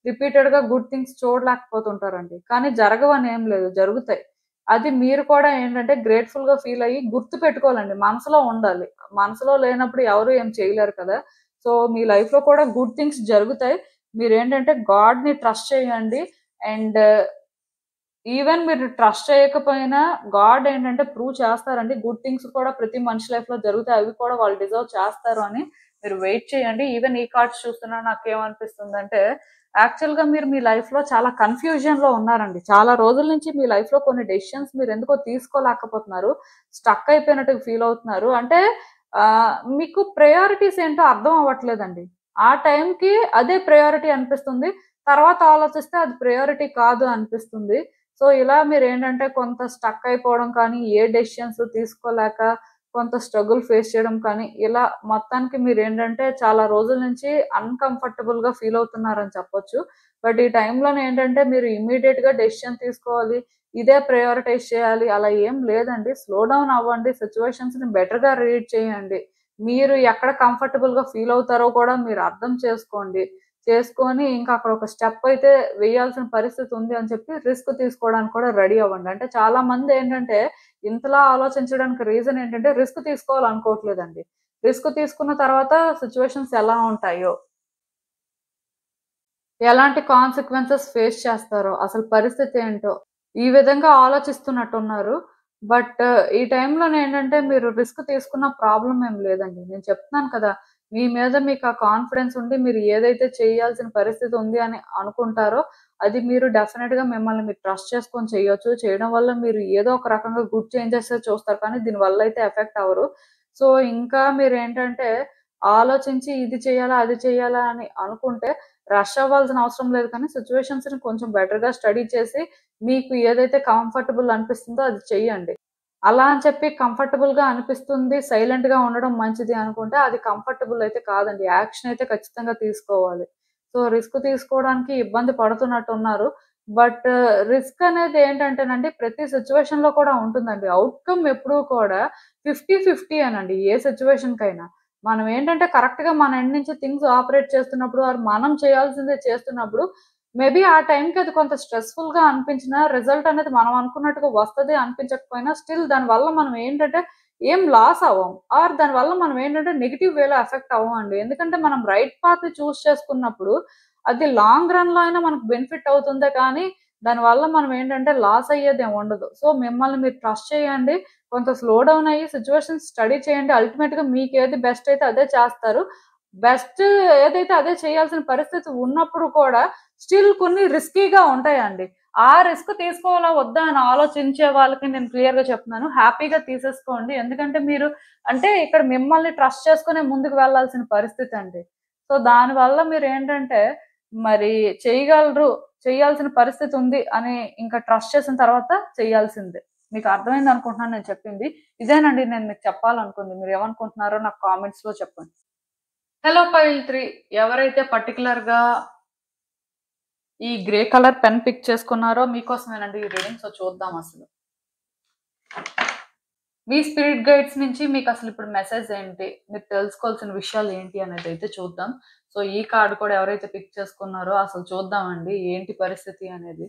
రిపీటెడ్‌గా గుడ్ థింగ్స్ చూడలేకపోతుంటారండి. కానీ జరగవని ఏం లేదు. జరుగుతాయి. అది మీరు కూడా ఏంటంటే గ్రేట్‌ఫుల్‌గా ఫీల్ అయ్యి గుర్తుపెట్టుకోవాలండి. మనసులో ఉండాలి. మనసులో లేనప్పుడు ఎవరు ఏం చేయలేరు కదా! సో, మీ లైఫ్‌లో కూడా గుడ్ థింగ్స్ జరుగుతాయి. మీరేంటంటే గాడ్‌ని ట్రస్ట్ చేయండి. అండ్ ఈవెన్ మీరు ట్రస్ట్ చేయకపోయినా గాడ్ ఏంటంటే ప్రూవ్ చేస్తారండి. గుడ్ థింగ్స్ కూడా ప్రతి మనిషి లైఫ్‌లో జరుగుతాయి. అవి కూడా వాళ్ళు డిజర్వ్ చేస్తారు అని మీరు వెయిట్ చేయండి. ఈవెన్ ఈ కార్డ్స్ చూస్తున్నా నాకేమనిపిస్తుందంటే, యాక్చువల్‌గా మీరు మీ లైఫ్‌లో చాలా కన్‌ఫ్యూజన్‌లో ఉన్నారండి. చాలా రోజుల నుంచి మీ లైఫ్‌లో కొన్ని డెసిషన్స్ మీరెందుకో తీసుకోలేకపోతున్నారు. స్టక్ అయిపోయినట్టుగా ఫీల్ అవుతున్నారు. అంటే మీకు ప్రయారిటీస్ ఏంటో అర్థం అవ్వట్లేదండి. ఆ టైంకి అదే ప్రయారిటీ అనిపిస్తుంది. తర్వాత ఆలోచిస్తే అది ప్రయారిటీ కాదు అనిపిస్తుంది. సో, ఇలా మీరేంటంటే కొంత స్టక్ అయిపోవడం కానీ, ఏ డెసిషన్స్ తీసుకోలేక కొంత స్ట్రగుల్ ఫేస్ చేయడం కానీ, ఇలా మొత్తానికి మీరేంటంటే చాలా రోజుల నుంచి అన్‌కంఫర్టబుల్‌గా ఫీల్ అవుతున్నారని చెప్పొచ్చు. బట్ ఈ టైంలోనేంటంటే మీరు ఇమ్మీడియేట్‌గా డెసిషన్ తీసుకోవాలి. ఇదే ప్రయారిటైజ్ చేయాలి అలా ఏం లేదండి. స్లో డౌన్ అవ్వండి. సిట్యుయేషన్స్‌ని బెటర్‌గా రీడ్ చేయండి. మీరు ఎక్కడ కంఫర్టబుల్‌గా ఫీల్ అవుతారో కూడా మీరు అర్థం చేసుకోండి. చేసుకొని ఇంకా అక్కడ ఒక స్టెప్ అయితే వేయాల్సిన పరిస్థితి ఉంది అని చెప్పి రిస్క్ తీసుకోవడానికి కూడా రెడీ అవ్వండి. అంటే చాలా మందేంటంటే ఇంతలా ఆలోచించడానికి రీజన్ ఏంటంటే రిస్క్ తీసుకోవాలనుకోవట్లేదండి. రిస్క్ తీసుకున్న తర్వాత సిట్యుయేషన్స్ ఎలా ఉంటాయో, ఎలాంటి కాన్సిక్వెన్సెస్ ఫేస్ చేస్తారో, అసలు పరిస్థితి ఏంటో, ఈ విధంగా ఆలోచిస్తున్నట్టున్నారు. బట్ ఈ టైంలోనేంటంటే మీరు రిస్క్ తీసుకున్న ప్రాబ్లమ్ ఏం లేదండి. నేను చెప్తున్నాను కదా! మీ మీద మీకు ఆ కాన్ఫిడెన్స్ ఉండి మీరు ఏదైతే చేయాల్సిన పరిస్థితి ఉంది అని అనుకుంటారో, అది మీరు డెఫినిట్‌గా మిమ్మల్ని మీరు ట్రస్ట్ చేసుకొని చేయొచ్చు. చేయడం వల్ల మీరు ఏదో ఒక రకంగా గుడ్ చేంజెసే చూస్తారు కానీ దీనివల్ల అయితే ఎఫెక్ట్ అవ్వరు. సో, ఇంకా మీరేంటంటే ఆలోచించి ఇది చేయాలా, అది చేయాలా అని అనుకుంటే రష్ అవ్వాల్సిన అవసరం లేదు కానీ సిట్యుయేషన్స్‌ని కొంచెం బెటర్‌గా స్టడీ చేసి మీకు ఏదైతే కంఫర్టబుల్ అనిపిస్తుందో అది చెయ్యండి. అలా అని చెప్పి కంఫర్టబుల్‌గా అనిపిస్తుంది, సైలెంట్‌గా ఉండడం మంచిది అనుకుంటే అది కంఫర్టబుల్ అయితే కాదండి. యాక్షన్ అయితే ఖచ్చితంగా తీసుకోవాలి. సో, రిస్క్ తీసుకోవడానికి ఇబ్బంది పడుతున్నట్టున్నారు. బట్ రిస్క్ అనేది ఏంటంటేనండి ప్రతి సిట్యుయేషన్‌లో కూడా ఉంటుందండి. ఔట్‌కమ్ ఎప్పుడూ కూడా 50, 50 అనండి ఏ సిట్యుయేషన్‌కైనా. మనం ఏంటంటే కరెక్ట్‌గా మన ఎండ్ నుంచి థింగ్స్ ఆపరేట్ చేస్తున్నప్పుడు ఆర్ మనం చేయాల్సిందే చేస్తున్నప్పుడు మేబీ ఆ టైంకి అది కొంత స్ట్రెస్‌ఫుల్‌గా అనిపించినా, రిజల్ట్ అనేది మనం అనుకున్నట్టుగా వస్తది అనిపించకపోయినా, స్టిల్ దానివల్ల మనం ఏంటంటే, ఏం లాస్ అవ్వం. ఆర్ దానివల్ల మనం ఏంటంటే, నెగెటివ్ వేలో ఎఫెక్ట్ అవ్వమండి. ఎందుకంటే, మనం రైట్ పాత్‌ని చూజ్ చేసుకున్నప్పుడు, అది లాంగ్ రన్‌లో అయినా మనకు బెనిఫిట్ అవుతుందే కానీ, దానివల్ల మనం ఏంటంటే, లాస్ అయ్యేదేం ఉండదు. సో, మిమ్మల్ని మీరు ట్రస్ట్ చేయండి. కొంత స్లో డౌన్ అయ్యి సిట్యుయేషన్స్ స్టడీ చేయండి. అల్టిమేట్‌గా మీకేది బెస్ట్ అయితే అదే చేస్తారు. బెస్ట్ ఏదైతే అదే చేయాల్సిన పరిస్థితి ఉన్నప్పుడు కూడా స్టిల్ కొన్ని రిస్కీగా ఉంటాయండి. ఆ రిస్క్ తీసుకోవాలా వద్దా అని ఆలోచించే వాళ్ళకి నేను క్లియర్‌గా చెప్తున్నాను. హ్యాపీగా తీసేసుకోండి. ఎందుకంటే మీరు అంటే ఇక్కడ మిమ్మల్ని ట్రస్ట్ చేసుకునే ముందుకు వెళ్ళాల్సిన పరిస్థితండి. సో, దానివల్ల మీరేంటంటే మరి చేయగలరు, చేయాల్సిన పరిస్థితి ఉంది అని ఇంకా ట్రస్ట్ చేసిన తర్వాత చేయాల్సిందే. మీకు అర్థమైంది అనుకుంటున్నాను నేను చెప్పింది. ఇదేనండి నేను మీకు చెప్పాలనుకుంది. మీరేమనుకుంటున్నారో నాకు కామెంట్స్‌లో చెప్పండి. హలో ఫైల్ 3 ఎవరైతే పర్టిక్యులర్‌గా ఈ గ్రే కలర్ పెన్ పిక్ చేసుకున్నారో మీకోసమేనండి ఈ రీడింగ్. సో, చూద్దాం అసలు. మీ స్పిరిట్ గైడ్స్ నుంచి మీకు అసలు ఇప్పుడు మెసేజ్ ఏంటి? మీరు తెలుసుకోవాల్సిన విషయాలు ఏంటి అనేదైతే చూద్దాం. సో, ఈ కార్డ్ కూడా ఎవరైతే పిక్ చేసుకున్నారో అసలు చూద్దామండి ఏంటి పరిస్థితి అనేది.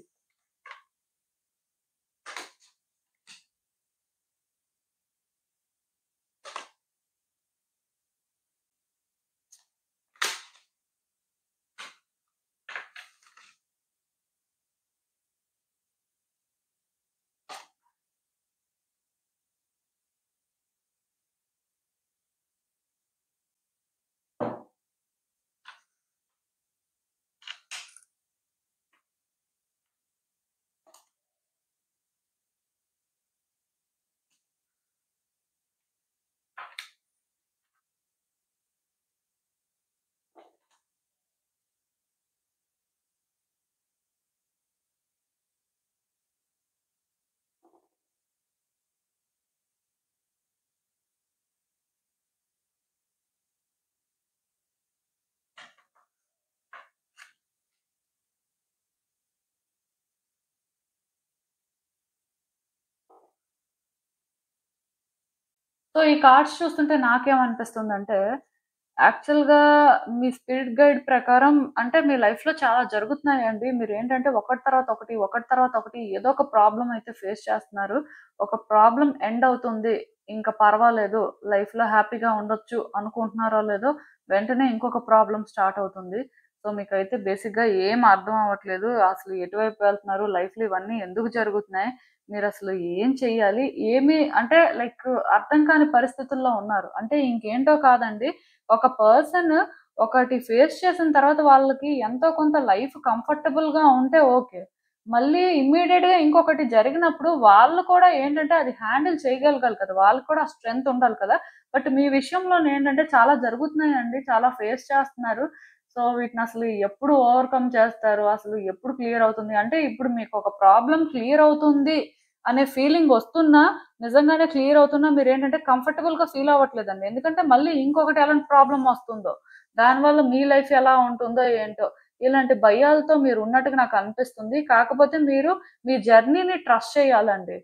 సో, ఈ కార్డ్స్ చూస్తుంటే నాకేమనిపిస్తుందంటే, యాక్చువల్‌గా మీ స్పిరిట్ గైడ్ ప్రకారం అంటే మీ లైఫ్‌లో చాలా జరుగుతున్నాయండి. మీరేంటంటే ఒకటి తర్వాత ఒకటి, ఒకటి తర్వాత ఒకటి ఏదో ఒక ప్రాబ్లమ్ అయితే ఫేస్ చేస్తున్నారు. ఒక ప్రాబ్లమ్ ఎండ్ అవుతుంది. ఇంక పర్వాలేదు. లైఫ్‌లో హ్యాపీగా ఉండొచ్చు అనుకుంటున్నారో లేదో, వెంటనే ఇంకొక ప్రాబ్లమ్ స్టార్ట్ అవుతుంది. సో, మీకైతే బేసిక్‌గా ఏం అర్థం అవ్వట్లేదు. అసలు ఎటువైపు వెళ్తున్నారు? లైఫ్‌లో ఇవన్నీ ఎందుకు జరుగుతున్నాయి? మీరసలు ఏం చెయ్యాలి? ఏమి అంటే లైక్ అర్థం కాని పరిస్థితుల్లో ఉన్నారు. అంటే ఇంకేంటో కాదండి. ఒక పర్సన్ ఒకటి ఫేస్ చేసిన తర్వాత వాళ్ళకి ఎంతో కొంత లైఫ్ కంఫర్టబుల్‌గా ఉంటే ఓకే. మళ్ళీ ఇమ్మీడియేట్‌గా ఇంకొకటి జరిగినప్పుడు వాళ్ళు కూడా ఏంటంటే అది హ్యాండిల్ చేయగలగాలి కదా! వాళ్ళకి కూడా ఆ స్ట్రెంత్ ఉండాలి కదా! బట్ మీ విషయంలోనేంటంటే చాలా జరుగుతున్నాయండి. చాలా ఫేస్ చేస్తున్నారు. సో, వీటినసలు ఎప్పుడు ఓవర్‌కమ్ చేస్తారు? అసలు ఎప్పుడు క్లియర్ అవుతుంది? అంటే ఇప్పుడు మీకొక ప్రాబ్లమ్ క్లియర్ అవుతుంది అనే ఫీలింగ్ వస్తున్నా, నిజంగానే క్లియర్ అవుతున్నా మీరేంటంటే కంఫర్టబుల్‌గా ఫీల్ అవ్వట్లేదండి. ఎందుకంటే మళ్ళీ ఇంకొకటి ఎలాంటి ప్రాబ్లమ్ వస్తుందో, దానివల్ల మీ లైఫ్ ఎలా ఉంటుందో ఏంటో, ఇలాంటి భయాలతో మీరున్నట్టుగా నాకనిపిస్తుంది. కాకపోతే మీరు మీ జర్నీని ట్రస్ట్ చేయాలండి.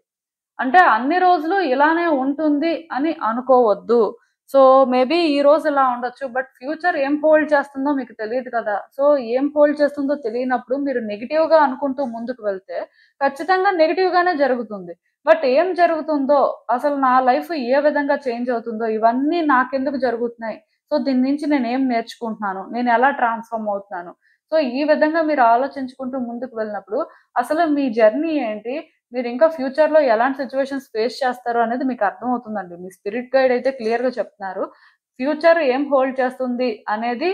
అంటే అన్ని రోజులు ఇలానే ఉంటుంది అని అనుకోవద్దు. సో, మేబీ ఈరోజు ఇలా ఉండొచ్చు. బట్ ఫ్యూచర్ ఏం హోల్డ్ చేస్తుందో మీకు తెలీదు కదా! సో, ఏం హోల్డ్ చేస్తుందో తెలియనప్పుడు మీరు నెగెటివ్‌గా అనుకుంటూ ముందుకు వెళ్తే ఖచ్చితంగా నెగెటివ్‌గానే జరుగుతుంది. బట్ ఏం జరుగుతుందో, అసలు నా లైఫ్ ఏ విధంగా చేంజ్ అవుతుందో, ఇవన్నీ నాకెందుకు జరుగుతున్నాయి? సో, దీని నుంచి నేనేం నేర్చుకుంటున్నాను? నేనెలా ట్రాన్స్‌ఫార్మ్ అవుతున్నాను? సో, ఈ విధంగా మీరు ఆలోచించుకుంటూ ముందుకు వెళ్ళినప్పుడు అసలు మీ జర్నీ ఏంటి? మీరింకా ఫ్యూచర్‌లో ఎలాంటి సిట్యుయేషన్స్ ఫేస్ చేస్తారు అనేది మీకు అర్థమవుతుందండి. మీ స్పిరిట్ గైడ్ అయితే క్లియర్‌గా చెప్తున్నారు. ఫ్యూచర్ ఏం హోల్డ్ చేస్తుంది అనేది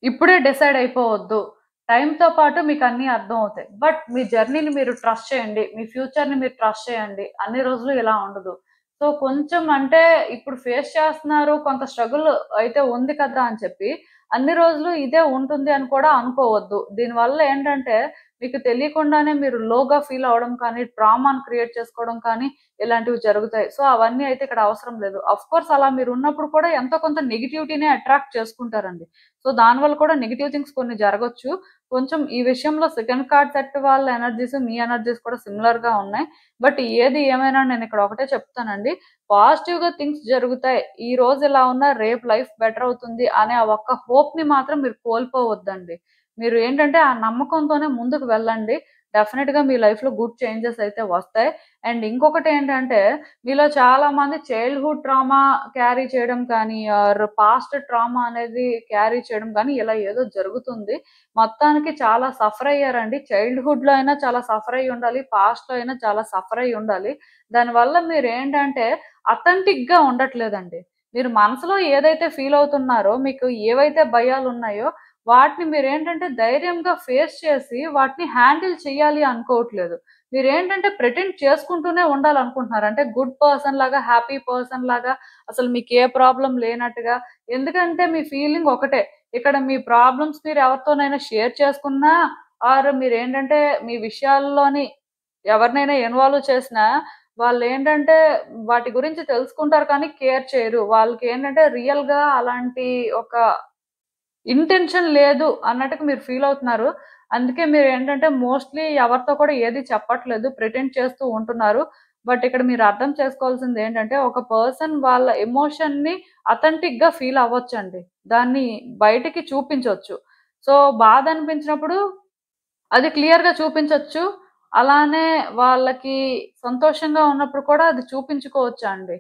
ఇప్పుడే డిసైడ్ అయిపోవద్దు. టైమ్‌తో పాటు మీకన్నీ అర్థమవుతాయి. బట్ మీ జర్నీని మీరు ట్రస్ట్ చేయండి. మీ ఫ్యూచర్‌ని మీరు ట్రస్ట్ చేయండి. అన్ని రోజులు ఇలా ఉండదు. సో, కొంచెం అంటే ఇప్పుడు ఫేస్ చేస్తున్నారు. కొంత స్ట్రగుల్ అయితే ఉంది కదా! అని చెప్పి అన్ని రోజులు ఇదే ఉంటుంది అని కూడా అనుకోవద్దు. దీనివల్ల ఏంటంటే మీకు తెలియకుండానే మీరు లోగా ఫీల్ అవ్వడం కానీ, ట్రామాని క్రియేట్ చేసుకోవడం కానీ ఇలాంటివి జరుగుతాయి. సో, అవన్నీ అయితే ఇక్కడ అవసరం లేదు. ఆఫ్‌కోర్స్ అలా మీరున్నప్పుడు కూడా ఎంతో కొంత నెగటివిటీనే అట్రాక్ట్ చేసుకుంటారండి. సో, దానివల్ల కూడా నెగెటివ్ థింగ్స్ కొన్ని జరగొచ్చు. కొంచెం ఈ విషయంలో సెకండ్ కార్డ్ సెట్ వాళ్ళ ఎనర్జీస్, మీ ఎనర్జీస్ కూడా సిమిలర్‌గా ఉన్నాయి. బట్ ఏది ఏమైనా నేనిక్కడ ఒకటే చెప్తానండి. పాజిటివ్‌గా థింగ్స్ జరుగుతాయి. ఈ రోజు ఇలా ఉన్నా రేపు లైఫ్ బెటర్ అవుతుంది అనే ఆ ఒక్క హోప్‌ని మాత్రం మీరు కోల్పోవద్దండి. మీరు ఏంటంటే ఆ నమ్మకంతోనే ముందుకు వెళ్ళండి. డెఫినిట్‌గా మీ లైఫ్‌లో గుడ్ చేంజెస్ అయితే వస్తాయి. అండ్ ఇంకొకటేంటంటే మీలో చాలామంది చైల్డ్‌హుడ్ ట్రామా క్యారీ చేయడం కానీ, ఆర్ పాస్ట్ ట్రామా అనేది క్యారీ చేయడం కానీ, ఇలా ఏదో జరుగుతుంది. మొత్తానికి చాలా సఫర్ అయ్యారండి. చైల్డ్‌హుడ్‌లో అయినా చాలా సఫర్ అయ్యి ఉండాలి. పాస్ట్‌లో అయినా చాలా సఫర్ అయ్యి ఉండాలి. దానివల్ల మీరేంటంటే అథెంటిక్‌గా ఉండట్లేదండి. మీరు మనసులో ఏదైతే ఫీల్ అవుతున్నారో, మీకు ఏవైతే భయాలున్నాయో, వాటిని మీరేంటంటే ధైర్యంగా ఫేస్ చేసి, వాటిని హ్యాండిల్ చేయాలి అనుకోవట్లేదు. మీరేంటంటే ప్రిటెండ్ చేసుకుంటూనే ఉండాలనుకుంటున్నారు. అంటే గుడ్ పర్సన్ లాగా, హ్యాపీ పర్సన్ లాగా అసలు మీకే ప్రాబ్లమ్ లేనట్టుగా. ఎందుకంటే మీ ఫీలింగ్ ఒకటే. ఇక్కడ మీ ప్రాబ్లమ్స్ మీరు ఎవరితోనైనా షేర్ చేసుకున్నా ఆర్ మీరేంటంటే మీ విషయాల్లోని ఎవరినైనా ఇన్వాల్వ్ చేసినా వాళ్ళేంటంటే వాటి గురించి తెలుసుకుంటారు కానీ కేర్ చేయరు. వాళ్ళకేంటంటే రియల్‌గా అలాంటి ఒక ఇంటెన్షన్ లేదు అన్నట్టుగా మీరు ఫీల్ అవుతున్నారు. అందుకే మీరేంటంటే మోస్ట్‌లీ ఎవరితో కూడా ఏది చెప్పట్లేదు. ప్రిటెండ్ చేస్తూ ఉంటున్నారు. బట్ ఇక్కడ మీరు అర్థం చేసుకోవాల్సిందేంటంటే ఒక పర్సన్ వాళ్ళ ఎమోషన్‌ని అథెంటిక్‌గా ఫీల్ అవ్వొచ్చండి. దాన్ని బయటికి చూపించొచ్చు. సో, బాధ అనిపించినప్పుడు అది క్లియర్‌గా చూపించొచ్చు. అలానే వాళ్ళకి సంతోషంగా ఉన్నప్పుడు కూడా అది చూపించుకోవచ్చండి.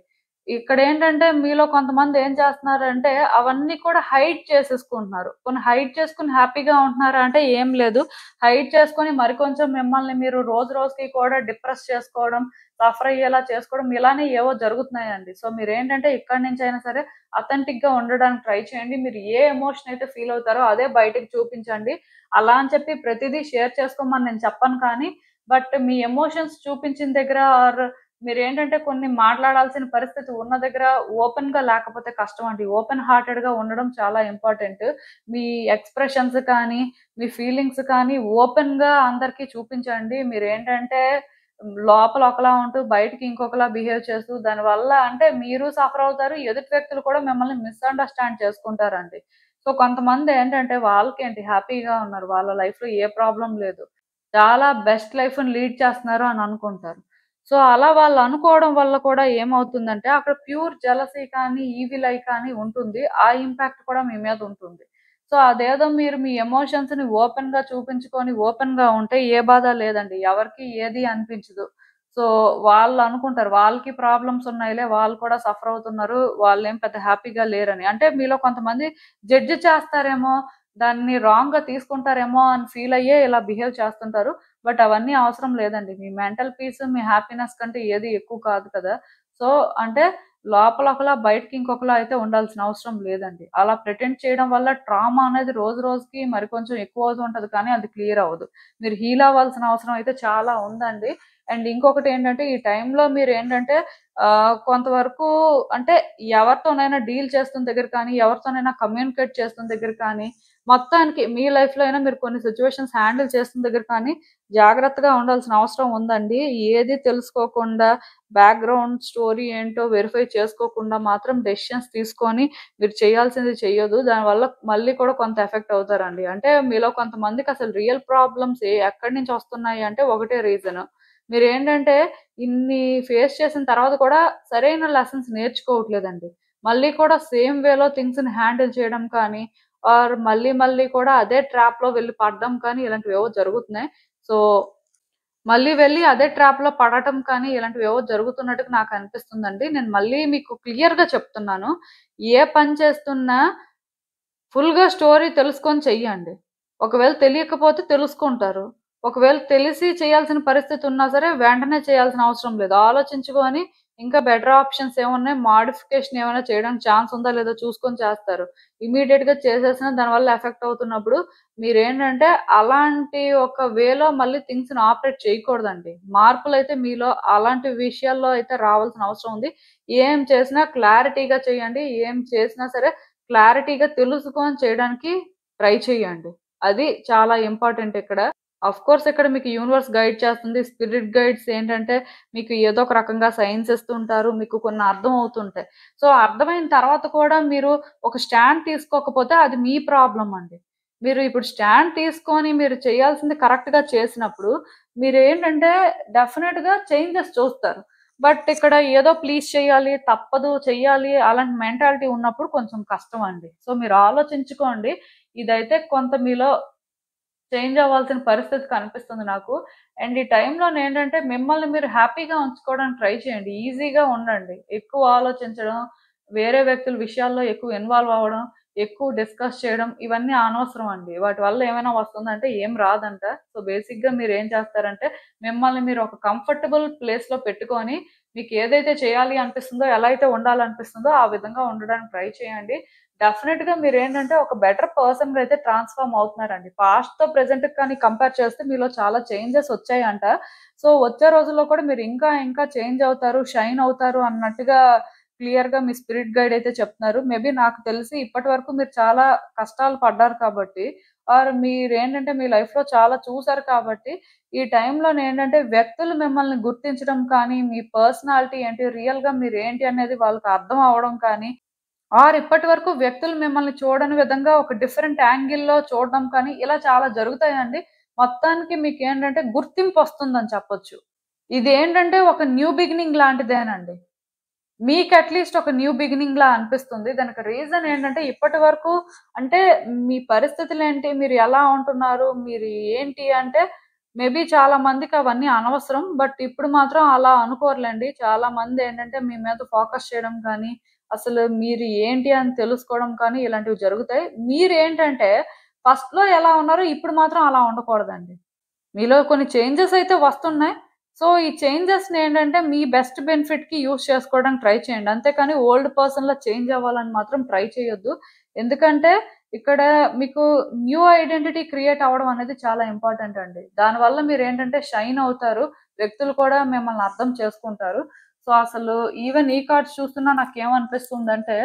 ఇక్కడేంటంటే మీలో కొంతమంది ఏం చేస్తున్నారంటే అవన్నీ కూడా హైడ్ చేసేసుకుంటున్నారు. పోనీ హైడ్ చేసుకొని హ్యాపీగా ఉంటున్నారా అంటే ఏం లేదు. హైడ్ చేసుకొని మరికొంచెం మిమ్మల్ని మీరు రోజు రోజుకి కూడా డిప్రెస్ చేసుకోవడం, సఫర్ అయ్యేలా చేసుకోవడం ఇలానే ఏవో జరుగుతున్నాయండి. సో, మీరేంటంటే ఇక్కడి నుంచైనా సరే అథెంటిక్‌గా ఉండడానికి ట్రై చేయండి. మీరు ఏ ఎమోషన్ అయితే ఫీల్ అవుతారో అదే బయటకి చూపించండి. అలా అని చెప్పి ప్రతిదీ షేర్ చేసుకోమని నేను చెప్పను కానీ, బట్ మీ ఎమోషన్స్ చూపించిన దగ్గర ఆర్ మీరేంటంటే కొన్ని మాట్లాడాల్సిన పరిస్థితి ఉన్న దగ్గర ఓపెన్‌గా లేకపోతే కష్టమండి. ఓపెన్ హార్టెడ్‌గా ఉండడం చాలా ఇంపార్టెంట్. మీ ఎక్స్‌ప్రెషన్స్ కానీ, మీ ఫీలింగ్స్ కానీ ఓపెన్‌గా అందరికి చూపించండి. మీరేంటంటే లోపల ఒకలా ఉంటూ బయటికి ఇంకొకలా బిహేవ్ చేస్తూ దానివల్ల అంటే మీరు సఫర్ అవుతారు. ఎదుటి వ్యక్తులు కూడా మిమ్మల్ని మిస్‌అండర్‌స్టాండ్ చేసుకుంటారండి. సో, కొంతమందేంటంటే వాళ్ళకేంటి హ్యాపీగా ఉన్నారు. వాళ్ళ లైఫ్‌లో ఏ ప్రాబ్లమ్ లేదు. చాలా బెస్ట్ లైఫ్‌ని లీడ్ చేస్తున్నారు అని అనుకుంటారు. సో, అలా వాళ్ళు అనుకోవడం వల్ల కూడా ఏమవుతుందంటే, అక్కడ ప్యూర్ జెలసీ కానీ, ఈవిల్ ఐ కానీ ఉంటుంది. ఆ ఇంపాక్ట్ కూడా మీ మీద ఉంటుంది. సో, అదేదో మీరు మీ ఎమోషన్స్‌ని ఓపెన్‌గా చూపించుకొని, ఓపెన్‌గా ఉంటే ఏ బాధ లేదండి. ఎవరికీ ఏది అనిపించదు. సో, వాళ్ళనుకుంటారు వాళ్ళకి ప్రాబ్లమ్స్ ఉన్నాయిలే, వాళ్ళు కూడా సఫర్ అవుతున్నారు. వాళ్ళేం పెద్ద హ్యాపీగా లేరని. అంటే మీలో కొంతమంది జడ్జ్ చేస్తారేమో, దాన్ని రాంగ్‌గా తీసుకుంటారేమో అని ఫీల్ అయ్యే ఇలా బిహేవ్ చేస్తుంటారు. బట్ అవన్నీ అవసరం లేదండి. మీ మెంటల్ పీస్, మీ హ్యాపీనెస్ కంటే ఏది ఎక్కువ కాదు కదా! సో, అంటే లోపల ఒకలా, బయటకి ఇంకొకలా అయితే ఉండాల్సిన అవసరం లేదండి. అలా ప్రిటెండ్ చేయడం వల్ల ట్రామా అనేది రోజు రోజుకి మరి కొంచెం ఎక్కువవుతూ ఉంటది కానీ అది క్లియర్ అవ్వదు. మీరు హీల్ అవ్వాల్సిన అవసరం అయితే చాలా ఉందండి. అండ్ ఇంకొకటేంటంటే ఈ టైంలో మీరేంటంటే కొంతవరకు అంటే ఎవరితోనైనా డీల్ చేస్తున్న దగ్గర కానీ, ఎవరితోనైనా కమ్యూనికేట్ చేస్తున్న దగ్గర కానీ, మొత్తానికి మీ లైఫ్‌లో అయినా మీరు కొన్ని సిట్యుయేషన్స్ హ్యాండిల్ చేస్తున్న దగ్గర కానీ జాగ్రత్తగా ఉండాల్సిన అవసరం ఉందండి. ఏది తెలుసుకోకుండా బ్యాక్‌గ్రౌండ్ స్టోరీ ఏంటో వెరిఫై చేసుకోకుండా మాత్రం డెసిషన్స్ తీసుకొని మీరు చేయాల్సింది చెయ్యొద్దు. దానివల్ల మళ్ళీ కూడా కొంత ఎఫెక్ట్ అవుతారండి. అంటే మీలో కొంతమందికసలు రియల్ ప్రాబ్లమ్స్ ఎక్కడి నుంచి వస్తున్నాయి అంటే ఒకటే రీజను. మీరేంటంటే ఇన్ని ఫేస్ చేసిన తర్వాత కూడా సరైన లెసన్స్ నేర్చుకోవట్లేదండి. మళ్ళీ కూడా సేమ్ వేలో థింగ్స్‌ని హ్యాండిల్ చేయడం కానీ, ఆర్ మళ్ళీ మళ్ళీ కూడా అదే ట్రాప్‌లో వెళ్లి పడడం కానీ ఇలాంటివేవో జరుగుతున్నాయి. సో, మళ్ళీ వెళ్లి అదే ట్రాప్‌లో పడటం కానీ ఇలాంటివేవో జరుగుతున్నట్టుగా నాకనిపిస్తుందండి. నేను మళ్ళీ మీకు క్లియర్‌గా చెప్తున్నాను. ఏ పని చేస్తున్నా ఫుల్‌గా స్టోరీ తెలుసుకొని చెయ్యండి. ఒకవేళ తెలియకపోతే తెలుసుకుంటారు. ఒకవేళ తెలిసి చేయాల్సిన పరిస్థితి ఉన్నా సరే వెంటనే చేయాల్సిన అవసరం లేదు. ఆలోచించుకొని ఇంకా బెటర్ ఆప్షన్స్ ఏమున్నాయి, మోడిఫికేషన్ ఏమైనా చేయడానికి ఛాన్స్ ఉందా లేదా చూసుకొని చేస్తారు. ఇమ్మీడియేట్‌గా చేసేసినా దానివల్ల ఎఫెక్ట్ అవుతున్నప్పుడు మీరేంటంటే అలాంటి ఒక వేలో మళ్ళీ థింగ్స్‌ని ఆపరేట్ చేయకూడదండి. మార్పులైతే మీలో అలాంటి విషయాల్లో అయితే రావాల్సిన అవసరం ఉంది. ఏం చేసినా క్లారిటీగా చేయండి. ఏం చేసినా సరే క్లారిటీగా తెలుసుకొని చేయడానికి ట్రై చేయండి. అది చాలా ఇంపార్టెంట్ ఇక్కడ. ఆఫ్‌కోర్స్ ఇక్కడ మీకు యూనివర్స్ గైడ్ చేస్తుంది. స్పిరిట్ గైడ్స్ ఏంటంటే మీకు ఏదో ఒక రకంగా సైన్స్ ఇస్తుంటారు. మీకు కొన్ని అర్థం అవుతుంటాయి. సో, అర్థమైన తర్వాత కూడా మీరు ఒక స్టాండ్ తీసుకోకపోతే అది మీ ప్రాబ్లమ్ అండి. మీరు ఇప్పుడు స్టాండ్ తీసుకొని మీరు చేయాల్సింది కరెక్ట్‌గా చేసినప్పుడు మీరేంటంటే డెఫినిట్‌గా చేంజెస్ చూస్తారు. బట్ ఇక్కడ ఏదో ప్లీజ్ చేయాలి, తప్పదు చెయ్యాలి అలాంటి మెంటాలిటీ ఉన్నప్పుడు కొంచెం కష్టం అండి. సో, మీరు ఆలోచించుకోండి. ఇదైతే కొంత మీలో చేంజ్ అవ్వాల్సిన పరిస్థితి కనిపిస్తుంది నాకు. అండ్ ఈ టైంలోనేంటంటే మిమ్మల్ని మీరు హ్యాపీగా ఉంచుకోవడానికి ట్రై చేయండి. ఈజీగా ఉండండి. ఎక్కువ ఆలోచించడం, వేరే వ్యక్తుల విషయాల్లో ఎక్కువ ఇన్వాల్వ్ అవ్వడం, ఎక్కువ డిస్కస్ చేయడం ఇవన్నీ అనవసరం అండి. వాటి వల్ల ఏమైనా వస్తుందంటే ఏం రాదంట. సో, బేసిక్‌గా మీరేం చేస్తారంటే మిమ్మల్ని మీరు ఒక కంఫర్టబుల్ ప్లేస్‌లో పెట్టుకొని మీకు ఏదైతే చేయాలి అనిపిస్తుందో, ఎలా అయితే ఉండాలనిపిస్తుందో ఆ విధంగా ఉండడానికి ట్రై చేయండి. డెఫినిట్‌గా మీరేంటంటే ఒక బెటర్ పర్సన్‌గా అయితే ట్రాన్స్‌ఫార్మ్ అవుతున్నారండి. పాస్ట్‌తో ప్రెజెంట్‌కి కానీ కంపేర్ చేస్తే మీలో చాలా చేంజెస్ వచ్చాయంట. సో, వచ్చే రోజుల్లో కూడా మీరు ఇంకా ఇంకా చేంజ్ అవుతారు, షైన్ అవుతారు అన్నట్టుగా క్లియర్‌గా మీ స్పిరిట్ గైడ్ అయితే చెప్తున్నారు. మేబీ నాకు తెలిసి ఇప్పటి వరకు మీరు చాలా కష్టాలు పడ్డారు కాబట్టి, ఆర్ మీరేంటంటే మీ లైఫ్‌లో చాలా చూసారు కాబట్టి, ఈ టైంలోనేంటంటే వ్యక్తులు మిమ్మల్ని గుర్తించడం కానీ, మీ పర్సనాలిటీ ఏంటి, రియల్‌గా మీరేంటి అనేది వాళ్ళకి అర్థం అవ్వడం కానీ ఆర్ ఇప్పటి వరకు వ్యక్తులు మిమ్మల్ని చూడని విధంగా ఒక డిఫరెంట్ యాంగిల్‌లో చూడడం కానీ, ఇలా చాలా జరుగుతాయండి. మొత్తానికి మీకేంటంటే గుర్తింపొస్తుందని చెప్పొచ్చు. ఇదేంటంటే ఒక న్యూ బిగినింగ్ లాంటిదేనండి. మీకు అట్‌లీస్ట్ ఒక న్యూ బిగినింగ్‌లా అనిపిస్తుంది. దానికి రీజన్ ఏంటంటే ఇప్పటి వరకు అంటే మీ పరిస్థితులేంటి? మీరు ఎలా ఉంటున్నారు? మీరు ఏంటి అంటే మేబీ చాలా మందికి అవన్నీ అనవసరం. బట్ ఇప్పుడు మాత్రం అలా అనుకోరులెండి. చాలా మందేంటంటే మీ మీద ఫోకస్ చేయడం కానీ, అసలు మీరు ఏంటి అని తెలుసుకోవడం కానీ ఇలాంటివి జరుగుతాయి. మీరేంటంటే ఫస్ట్‌లో ఎలా ఉన్నారో ఇప్పుడు మాత్రం అలా ఉండకూడదండి. మీలో కొన్ని చేంజెస్ అయితే వస్తున్నాయి. సో, ఈ చేంజెస్‌నేంటంటే మీ బెస్ట్ బెనిఫిట్‌కి యూజ్ చేసుకోవడానికి ట్రై చేయండి. అంతేకాని ఓల్డ్ పర్సన్‌లా చేంజ్ అవ్వాలని మాత్రం ట్రై చేయొద్దు. ఎందుకంటే ఇక్కడ మీకు న్యూ ఐడెంటిటీ క్రియేట్ అవ్వడం అనేది చాలా ఇంపార్టెంట్ అండి. దానివల్ల మీరేంటంటే షైన్ అవుతారు. వ్యక్తులు కూడా మిమ్మల్ని అర్థం చేసుకుంటారు. సో, అసలు ఈవెన్ ఈ కార్డ్స్ చూస్తున్నా నాకేమనిపిస్తుందంటే,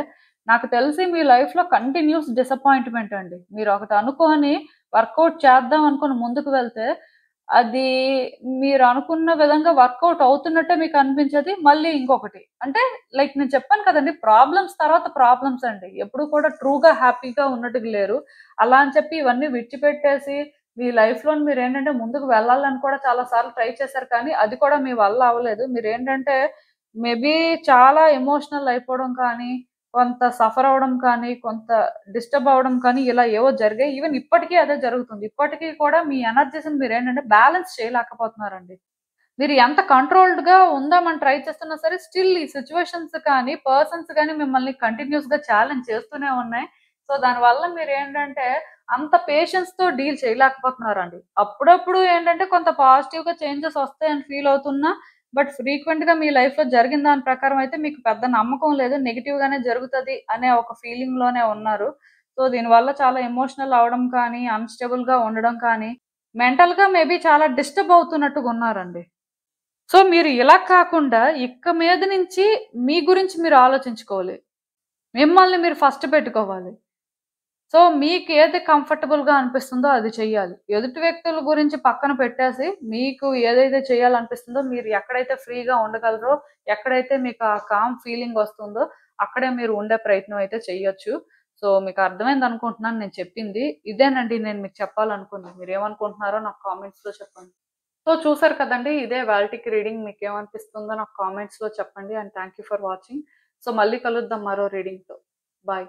నాకు తెలిసి మీ లైఫ్‌లో కంటిన్యూయస్ డిసప్పాయింట్‌మెంట్ అండి. మీరొకటి అనుకోని వర్కౌట్ చేద్దాం అనుకుని ముందుకు వెళ్తే అది మీరనుకున్న విధంగా వర్కౌట్ అవుతున్నట్టే మీకనిపించేది. మళ్ళీ ఇంకొకటి. అంటే లైక్ నేను చెప్పాను కదండీ! ప్రాబ్లమ్స్ తర్వాత ప్రాబ్లమ్స్ అండి. ఎప్పుడు కూడా ట్రూగా హ్యాపీగా ఉన్నట్టుగా లేరు. అలా అని చెప్పి ఇవన్నీ విడిచిపెట్టేసి మీ లైఫ్‌లో మీరేంటంటే ముందుకు వెళ్ళాలని కూడా చాలా సార్లు ట్రై చేశారు. కానీ అది కూడా మీ వల్ల అవ్వలేదు. మీరేంటంటే మేబీ చాలా ఎమోషనల్ అయిపోవడం కానీ, కొంత సఫర్ అవ్వడం కానీ, కొంత డిస్టర్బ్ అవ్వడం కానీ ఇలా ఏవో జరిగాయి. ఈవెన్ ఇప్పటికీ అదే జరుగుతుంది. ఇప్పటికి కూడా మీ ఎనర్జీస్‌ని మీరేంటంటే బ్యాలెన్స్ చేయలేకపోతున్నారండి. మీరు ఎంత కంట్రోల్డ్‌గా ఉందామని ట్రై చేస్తున్నా సరే, స్టిల్ ఈ సిట్యుయేషన్స్ కానీ, పర్సన్స్ గాని మిమ్మల్ని కంటిన్యూయస్‌గా ఛాలెంజ్ చేస్తూనే ఉన్నాయి. సో, దానివల్ల మీరేంటంటే అంత పేషెన్స్‌తో డీల్ చేయలేకపోతున్నారండి. అప్పుడప్పుడు ఏంటంటే కొంత పాజిటివ్‌గా చేంజెస్ వస్తాయని ఫీల్ అవుతున్నా, బట్ ఫ్రీక్వెంట్‌గా మీ లైఫ్‌లో జరిగిన దాని ప్రకారం అయితే మీకు పెద్ద నమ్మకం లేదు. నెగెటివ్‌గానే జరుగుతది అనే ఒక ఫీలింగ్‌లోనే ఉన్నారు. సో, దీనివల్ల చాలా ఎమోషనల్ అవ్వడం కానీ, అన్‌స్టేబుల్‌గా ఉండడం కానీ, మెంటల్‌గా మేబీ చాలా డిస్టర్బ్ అవుతున్నట్టుగా ఉన్నారండి. సో, మీరు ఇలా కాకుండా ఇక మీద నుంచి మీ గురించి మీరు ఆలోచించుకోవాలి. మిమ్మల్ని మీరు ఫస్ట్ పెట్టుకోవాలి. సో, మీకేది కంఫర్టబుల్‌గా అనిపిస్తుందో అది చెయ్యాలి. ఎదుటి వ్యక్తుల గురించి పక్కన పెట్టేసి, మీకు ఏదైతే చేయాలనిపిస్తుందో, మీరు ఎక్కడైతే ఫ్రీగా ఉండగలరో, ఎక్కడైతే మీకు ఆ కామ్ ఫీలింగ్ వస్తుందో, అక్కడే మీరు ఉండే ప్రయత్నం అయితే చెయ్యొచ్చు. సో, మీకు అర్థమైందనుకుంటున్నాను నేను చెప్పింది. ఇదేనండి నేను మీకు చెప్పాలనుకుంది. మీరేమనుకుంటున్నారో నాకు కామెంట్స్‌లో చెప్పండి. సో, చూసారు కదండీ! ఇదే ఇవాల్టికి రీడింగ్. మీకేమనిపిస్తుందో నాకు కామెంట్స్‌లో చెప్పండి. And thank you for watching. So, మళ్ళీ కలుద్దాం మరో రీడింగ్‌తో. బాయ్.